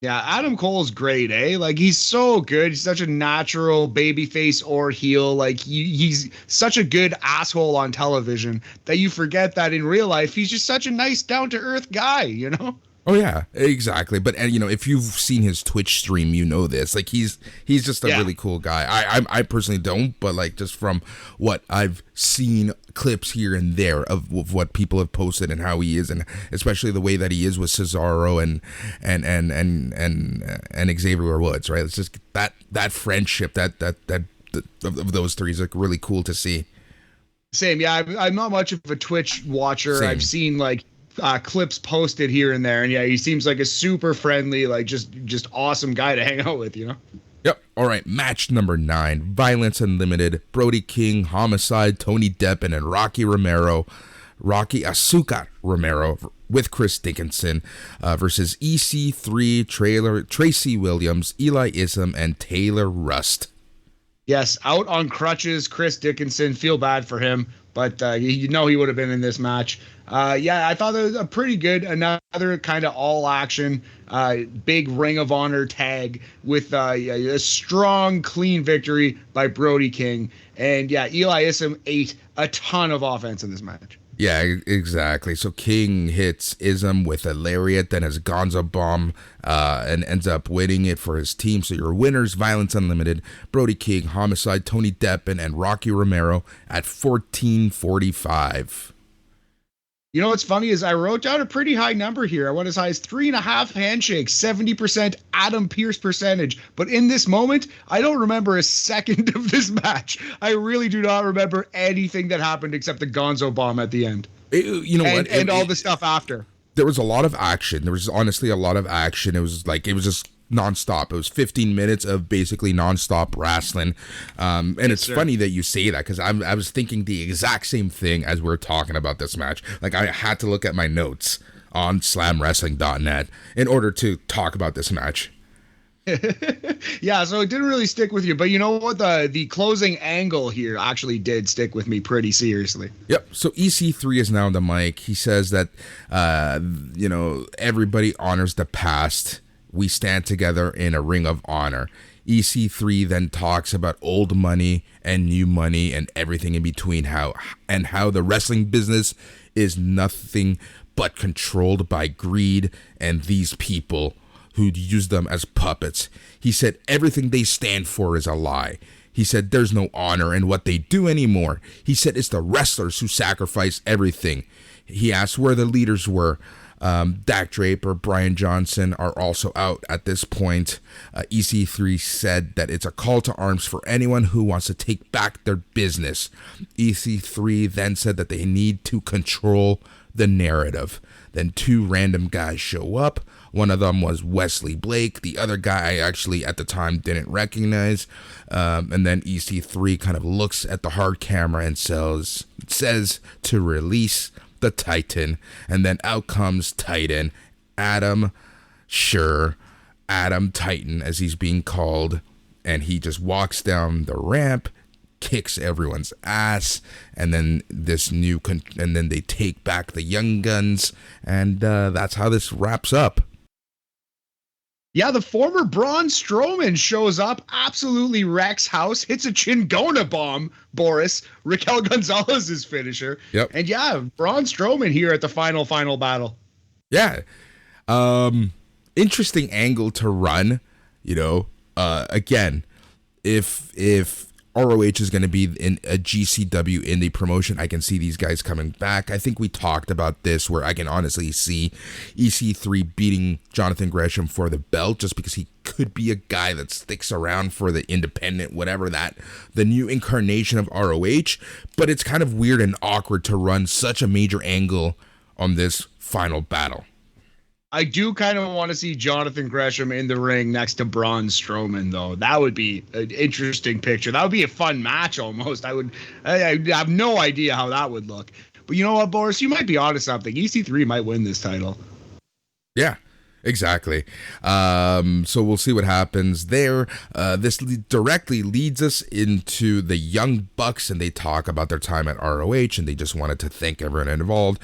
S2: Yeah, Adam Cole's great, eh? Like, he's so good. He's such a natural babyface or heel. Like, he's such a good asshole on television that you forget that in real life, he's just such a nice, down-to-earth guy, you know?
S1: Oh yeah, exactly. But you know, if you've seen his Twitch stream, you know this. Like, he's just a really cool guy. I personally don't, but like, just from what I've seen, clips here and there of what people have posted and how he is, and especially the way that he is with Cesaro and Xavier Woods, right? It's just that friendship that of those three is like really cool to see.
S2: Same, yeah. I'm not much of a Twitch watcher.
S1: Same.
S2: I've seen like clips posted here and there, and yeah, he seems like a super friendly, like just awesome guy to hang out with, you know?
S1: Yep. All right, match number 9, Violence Unlimited, Brody King, Homicide, Tony Deppen, and Rocky Asuka Romero with Chris Dickinson versus EC3, Tracy Williams, Eli Isom, and Taylor Rust.
S2: Yes, out on crutches, Chris Dickinson. Feel bad for him, but you know he would have been in this match. Yeah, I thought it was a pretty good, another kind of all-action, big Ring of Honor tag with a strong, clean victory by Brody King. And yeah, Eli Isom ate a ton of offense in this match.
S1: Yeah, exactly. So King hits Ism with a lariat, then his Gonzo bomb, and ends up winning it for his team. So your winners, Violence Unlimited, Brody King, Homicide, Tony Deppen, and Rocky Romero at 14:45.
S2: You know what's funny is I wrote down a pretty high number here. I went as high as 3.5 handshakes, 70% Adam Pearce percentage. But in this moment, I don't remember a second of this match. I really do not remember anything that happened except the Gonzo bomb at the end.
S1: You know what?
S2: And all the stuff after.
S1: There was a lot of action. There was honestly a lot of action. It was just nonstop. It was 15 minutes of basically nonstop wrestling. And it's funny that you say that, because I was thinking the exact same thing as we were talking about this match. Like, I had to look at my notes on slamwrestling.net in order to talk about this match.
S2: Yeah, so it didn't really stick with you, but you know what? The closing angle here actually did stick with me pretty seriously.
S1: Yep. So EC3 is now on the mic. He says that everybody honors the past. We stand together in a Ring of Honor. EC3 then talks about old money and new money and everything in between, how the wrestling business is nothing but controlled by greed and these people who use them as puppets. He said everything they stand for is a lie. He said there's no honor in what they do anymore. He said it's the wrestlers who sacrifice everything. He asked where the leaders were. Dak Draper, Brian Johnson are also out at this point. EC3 said that it's a call to arms for anyone who wants to take back their business. EC3 then said that they need to control the narrative. Then 2 random guys show up. One of them was Wesley Blake. The other guy I actually at the time didn't recognize. And then EC3 kind of looks at the hard camera and says to release the Titan. And then out comes Titan. Adam Titan, as he's being called. and he just walks down the ramp, kicks everyone's ass, and then and then they take back the Young Guns, and that's how this wraps up.
S2: Yeah, the former Braun Strowman shows up, absolutely wrecks house, hits a Chingona bomb, Boris, Raquel Gonzalez's finisher.
S1: Yep.
S2: And yeah, Braun Strowman here at the final battle.
S1: Yeah. Interesting angle to run, again, if RoH is going to be in a GCW indie promotion, I can see these guys coming back. I think we talked about this, where I can honestly see EC3 beating Jonathan Gresham for the belt, just because he could be a guy that sticks around for the independent, whatever the new incarnation of RoH. But it's kind of weird and awkward to run such a major angle on this final battle.
S2: I do kind of want to see Jonathan Gresham in the ring next to Braun Strowman, though. That would be an interesting picture. That would be a fun match almost. I have no idea how that would look. But you know what, Boris? You might be onto something. EC3 might win this title.
S1: Yeah, exactly. So we'll see what happens there. This directly leads us into the Young Bucks, and they talk about their time at RoH, and they just wanted to thank everyone involved.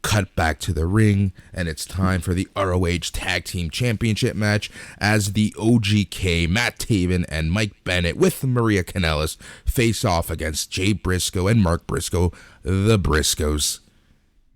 S1: Cut back to the ring, and it's time for the RoH Tag Team Championship match as the OGK, Matt Taven and Mike Bennett with Maria Kanellis face off against Jay Briscoe and Mark Briscoe, the Briscoes.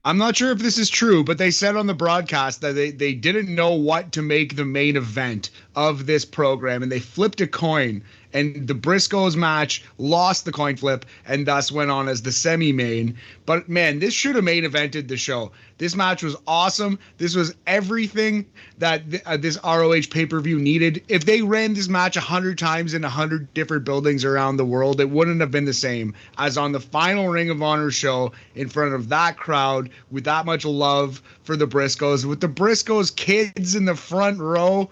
S2: I'm not sure if this is true, but they said on the broadcast that they didn't know what to make the main event of this program, and they flipped a coin, and the Briscoes match lost the coin flip and thus went on as the semi-main. But man, this should have main evented the show. This match was awesome. This was everything that this RoH pay-per-view needed. If they ran this match 100 times in 100 different buildings around the world, it wouldn't have been the same as on the final Ring of Honor show in front of that crowd with that much love for the Briscoes, with the Briscoes kids in the front row.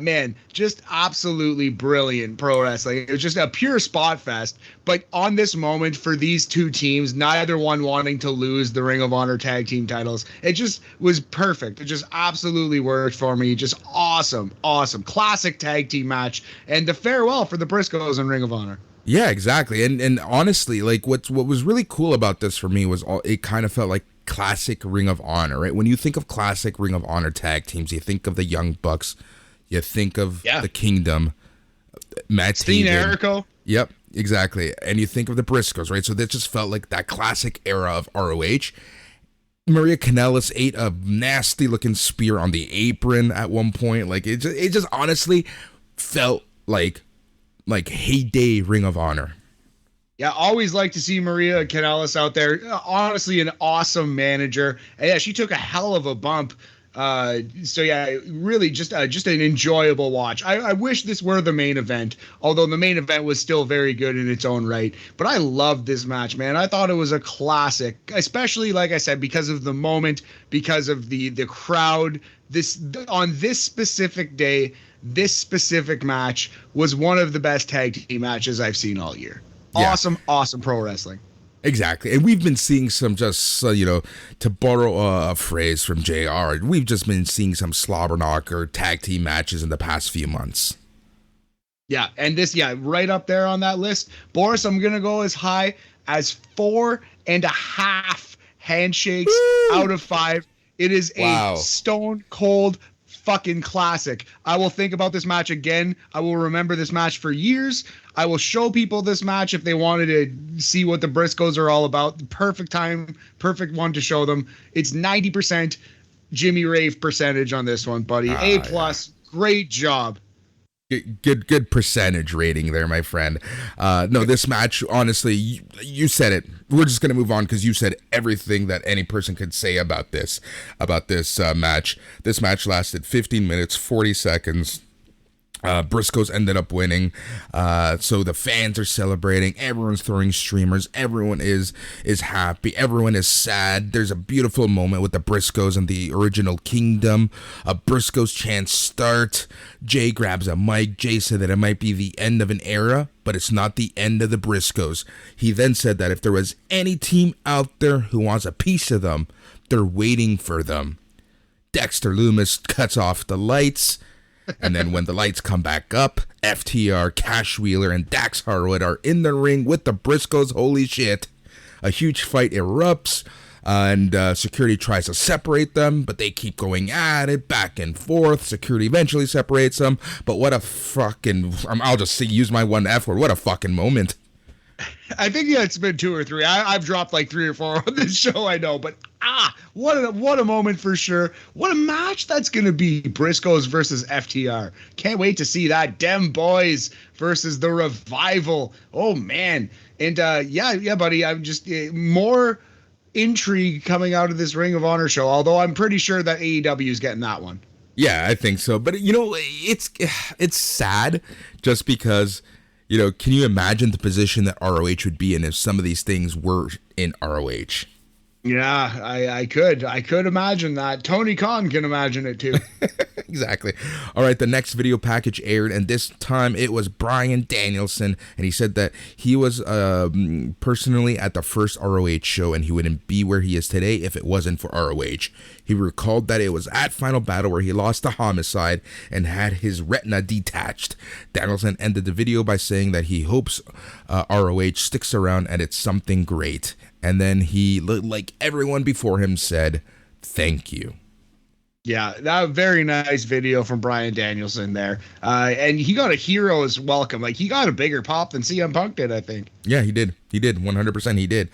S2: Man, just absolutely brilliant pro wrestling. It was just a pure spot fest. But on this moment for these two teams, neither one wanting to lose the Ring of Honor tag team titles, it just was perfect. It just absolutely worked for me. Just awesome. Classic tag team match. And the farewell for the Briscoes and Ring of Honor.
S1: Yeah, exactly. And honestly, like what was really cool about this for me was it kind of felt like classic Ring of Honor, right? When you think of classic Ring of Honor tag teams, you think of the Young Bucks. You think of the Kingdom, Matt
S2: Steen
S1: Taven.
S2: Jericho.
S1: Yep, exactly. And you think of the Briscoes, right? So that just felt like that classic era of RoH. Maria Kanellis ate a nasty looking spear on the apron at one point. Like it just honestly felt like heyday Ring of Honor.
S2: Yeah, always like to see Maria Kanellis out there. Honestly, an awesome manager. And yeah, she took a hell of a bump. So yeah, really just an enjoyable watch. I wish this were the main event, although the main event was still very good in its own right. But I loved this match, man. I thought it was a classic, especially like I said, because of the moment, because of the crowd. On this specific day, this specific match was one of the best tag team matches I've seen all year. Yeah. Awesome pro wrestling.
S1: Exactly. And we've been seeing some just, to borrow a phrase from JR, we've just been seeing some slobber knocker tag team matches in the past few months.
S2: Yeah. And this, right up there on that list. Boris, I'm going to go as high as 4.5 handshakes out of 5. It is a stone cold fucking classic. I will think about this match again. I will remember this match for years. I will show people this match if they wanted to see what the Briscoes are all about. The perfect time, perfect one to show them. It's 90% Jimmy Rave percentage on this one, buddy. A+, great job.
S1: Good percentage rating there, my friend. No, this match, honestly, you said it. We're just going to move on because you said everything that any person could say about this match. This match lasted 15 minutes, 40 seconds. Briscoes ended up winning. So the fans are celebrating. Everyone's throwing streamers. Everyone is happy. Everyone is sad. There's a beautiful moment with the Briscoes and the original Kingdom. Briscoes chants start. Jay grabs a mic. Jay said that it might be the end of an era, but it's not the end of the Briscoes. He then said that if there was any team out there who wants a piece of them, they're waiting for them. Dexter Loomis cuts off the lights. And then when the lights come back up, FTR, Cash Wheeler, and Dax Harwood are in the ring with the Briscoes. Holy shit. A huge fight erupts, and security tries to separate them, but they keep going at it, back and forth. Security eventually separates them, but what a fucking... I'll just use my one F word. What a fucking moment.
S2: I think it's been 2 or 3. I've dropped like 3 or 4 on this show, I know, but what a moment for sure. What a match that's gonna be. Briscoes versus FTR. Can't wait to see that. Dem Boys versus the Revival. Oh man. And yeah, buddy. I'm just more intrigue coming out of this Ring of Honor show. Although I'm pretty sure that AEW is getting that one.
S1: Yeah, I think so. But it's sad just because. Can you imagine the position that RoH would be in if some of these things were in RoH?
S2: Yeah, I could imagine that. Tony Khan can imagine it too.
S1: Exactly. All right, the next video package aired, and this time it was Bryan Danielson, and he said that he was personally at the first RoH show, and he wouldn't be where he is today if it wasn't for RoH. He recalled that it was at Final Battle where he lost to Homicide and had his retina detached. Danielson ended the video by saying that he hopes RoH sticks around and it's something great. And then he, like everyone before him, said, "Thank you."
S2: Yeah, that very nice video from Bryan Danielson there. And he got a hero's welcome. Like, he got a bigger pop than CM Punk did, I think.
S1: Yeah, he did. 100% he did.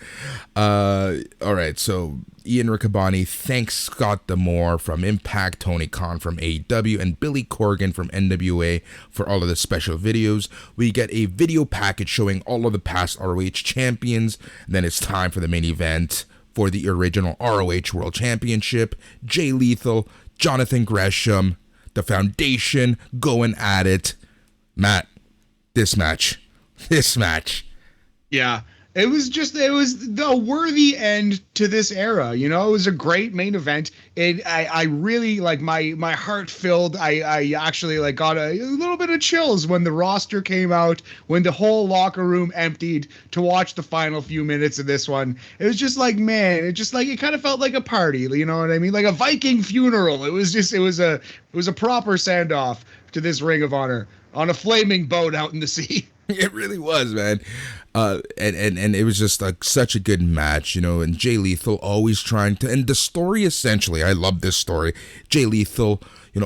S1: All right, so Ian Riccaboni thanks Scott D'Amore from Impact, Tony Khan from AEW, and Billy Corgan from NWA for all of the special videos. We get a video package showing all of the past ROH champions. And then it's time for the main event for the original ROH World Championship. Jay Lethal, Jonathan Gresham, the Foundation going at it. Matt, this match.
S2: Yeah, it was the worthy end to this era. It was a great main event. I really like my heart filled. I actually like got a little bit of chills when the roster came out, when the whole locker room emptied to watch the final few minutes of this one. It was just like, man, it kind of felt like a party. You know what I mean? Like a Viking funeral. It was a proper send off to this Ring of Honor on a flaming boat out in the sea.
S1: It really was, man. And it was just like such a good match, and Jay Lethal always trying to, and the story essentially, I love this story. Jay Lethal,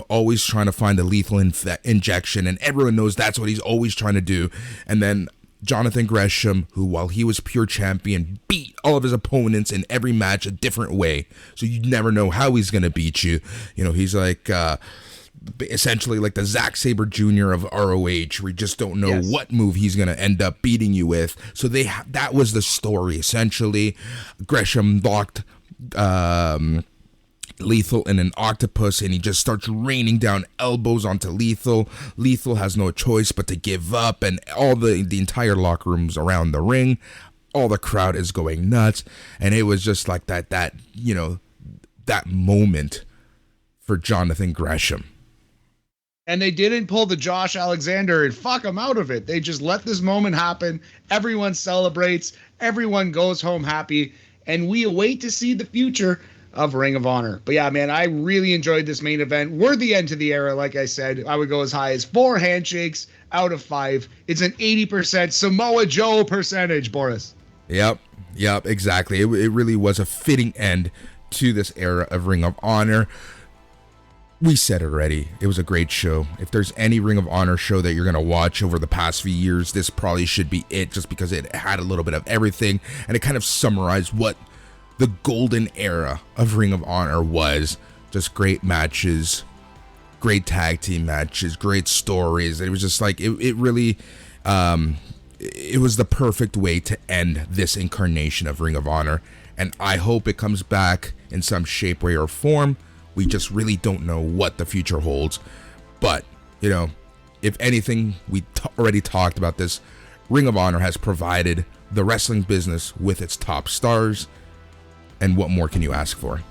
S1: always trying to find the lethal injection, and everyone knows that's what he's always trying to do. And then Jonathan Gresham, who while he was pure champion, beat all of his opponents in every match a different way. So you never know how he's going to beat you. He's like, essentially like the Zack Sabre Jr. of ROH, where you just don't know what move he's going to end up beating you with. So that was the story, essentially. Gresham locked Lethal in an octopus, and he just starts raining down elbows onto Lethal. Lethal has no choice but to give up, and all the entire locker room's around the ring. All the crowd is going nuts, and it was just like that moment for Jonathan Gresham.
S2: And they didn't pull the Josh Alexander and fuck him out of it. They just let this moment happen. Everyone celebrates. Everyone goes home happy. And we await to see the future of Ring of Honor. But yeah, man, I really enjoyed this main event. Worthy end to the era, like I said. I would go as high as 4 handshakes out of 5. It's an 80% Samoa Joe percentage, Boris.
S1: Yep, exactly. It really was a fitting end to this era of Ring of Honor. We said it already. It was a great show. If there's any Ring of Honor show that you're going to watch over the past few years, this probably should be it, just because it had a little bit of everything, and it kind of summarized what the golden era of Ring of Honor was. Just great matches, great tag team matches, great stories. It was just like, it really, it was the perfect way to end this incarnation of Ring of Honor, and I hope it comes back in some shape, way, or form. We just really don't know what the future holds. But, if anything, we already talked about this. Ring of Honor has provided the wrestling business with its top stars. And what more can you ask for?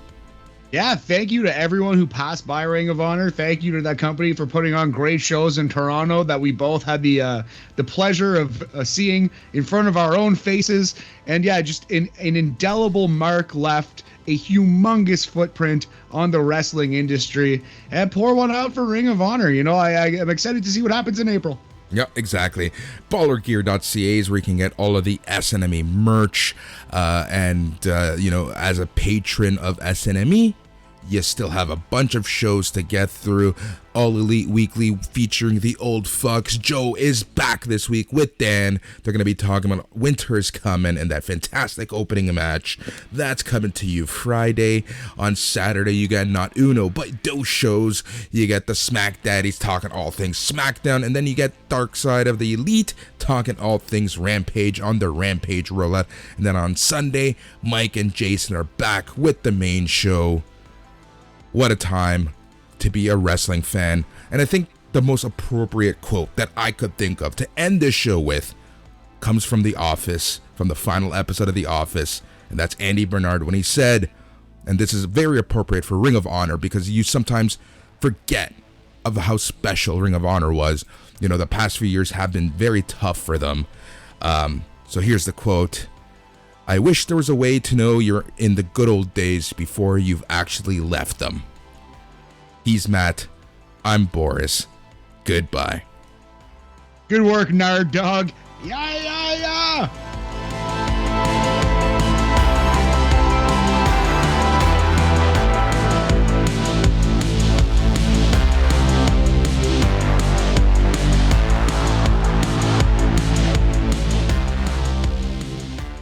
S2: Yeah, thank you to everyone who passed by Ring of Honor. Thank you to that company for putting on great shows in Toronto that we both had the pleasure of seeing in front of our own faces. And yeah, just an indelible mark left, a humongous footprint on the wrestling industry. And pour one out for Ring of Honor. You know, I am excited to see what happens in April.
S1: Yep, exactly. Ballergear.ca is where you can get all of the SNME merch. You know, as a patron of SNME, you still have a bunch of shows to get through. All Elite Weekly featuring the old fucks. Joe is back this week with Dan. They're going to be talking about Winter's Coming and that fantastic opening match. That's coming to you Friday. On Saturday, you got Not Uno, but those shows. You get the Smack Daddies talking all things SmackDown. And then you get Dark Side of the Elite talking all things Rampage on the Rampage rollout. And then on Sunday, Mike and Jason are back with the main show. What a time to be a wrestling fan. And I think the most appropriate quote that I could think of to end this show with comes from The Office, from the final episode of The Office. And that's Andy Bernard when he said, and this is very appropriate for Ring of Honor because you sometimes forget of how special Ring of Honor was. You know, the past few years have been very tough for them. So here's the quote. I wish there was a way to know you're in the good old days before you've actually left them. He's Matt. I'm Boris. Goodbye.
S2: Good work, Nerd Dog. Yeah, yeah, yeah.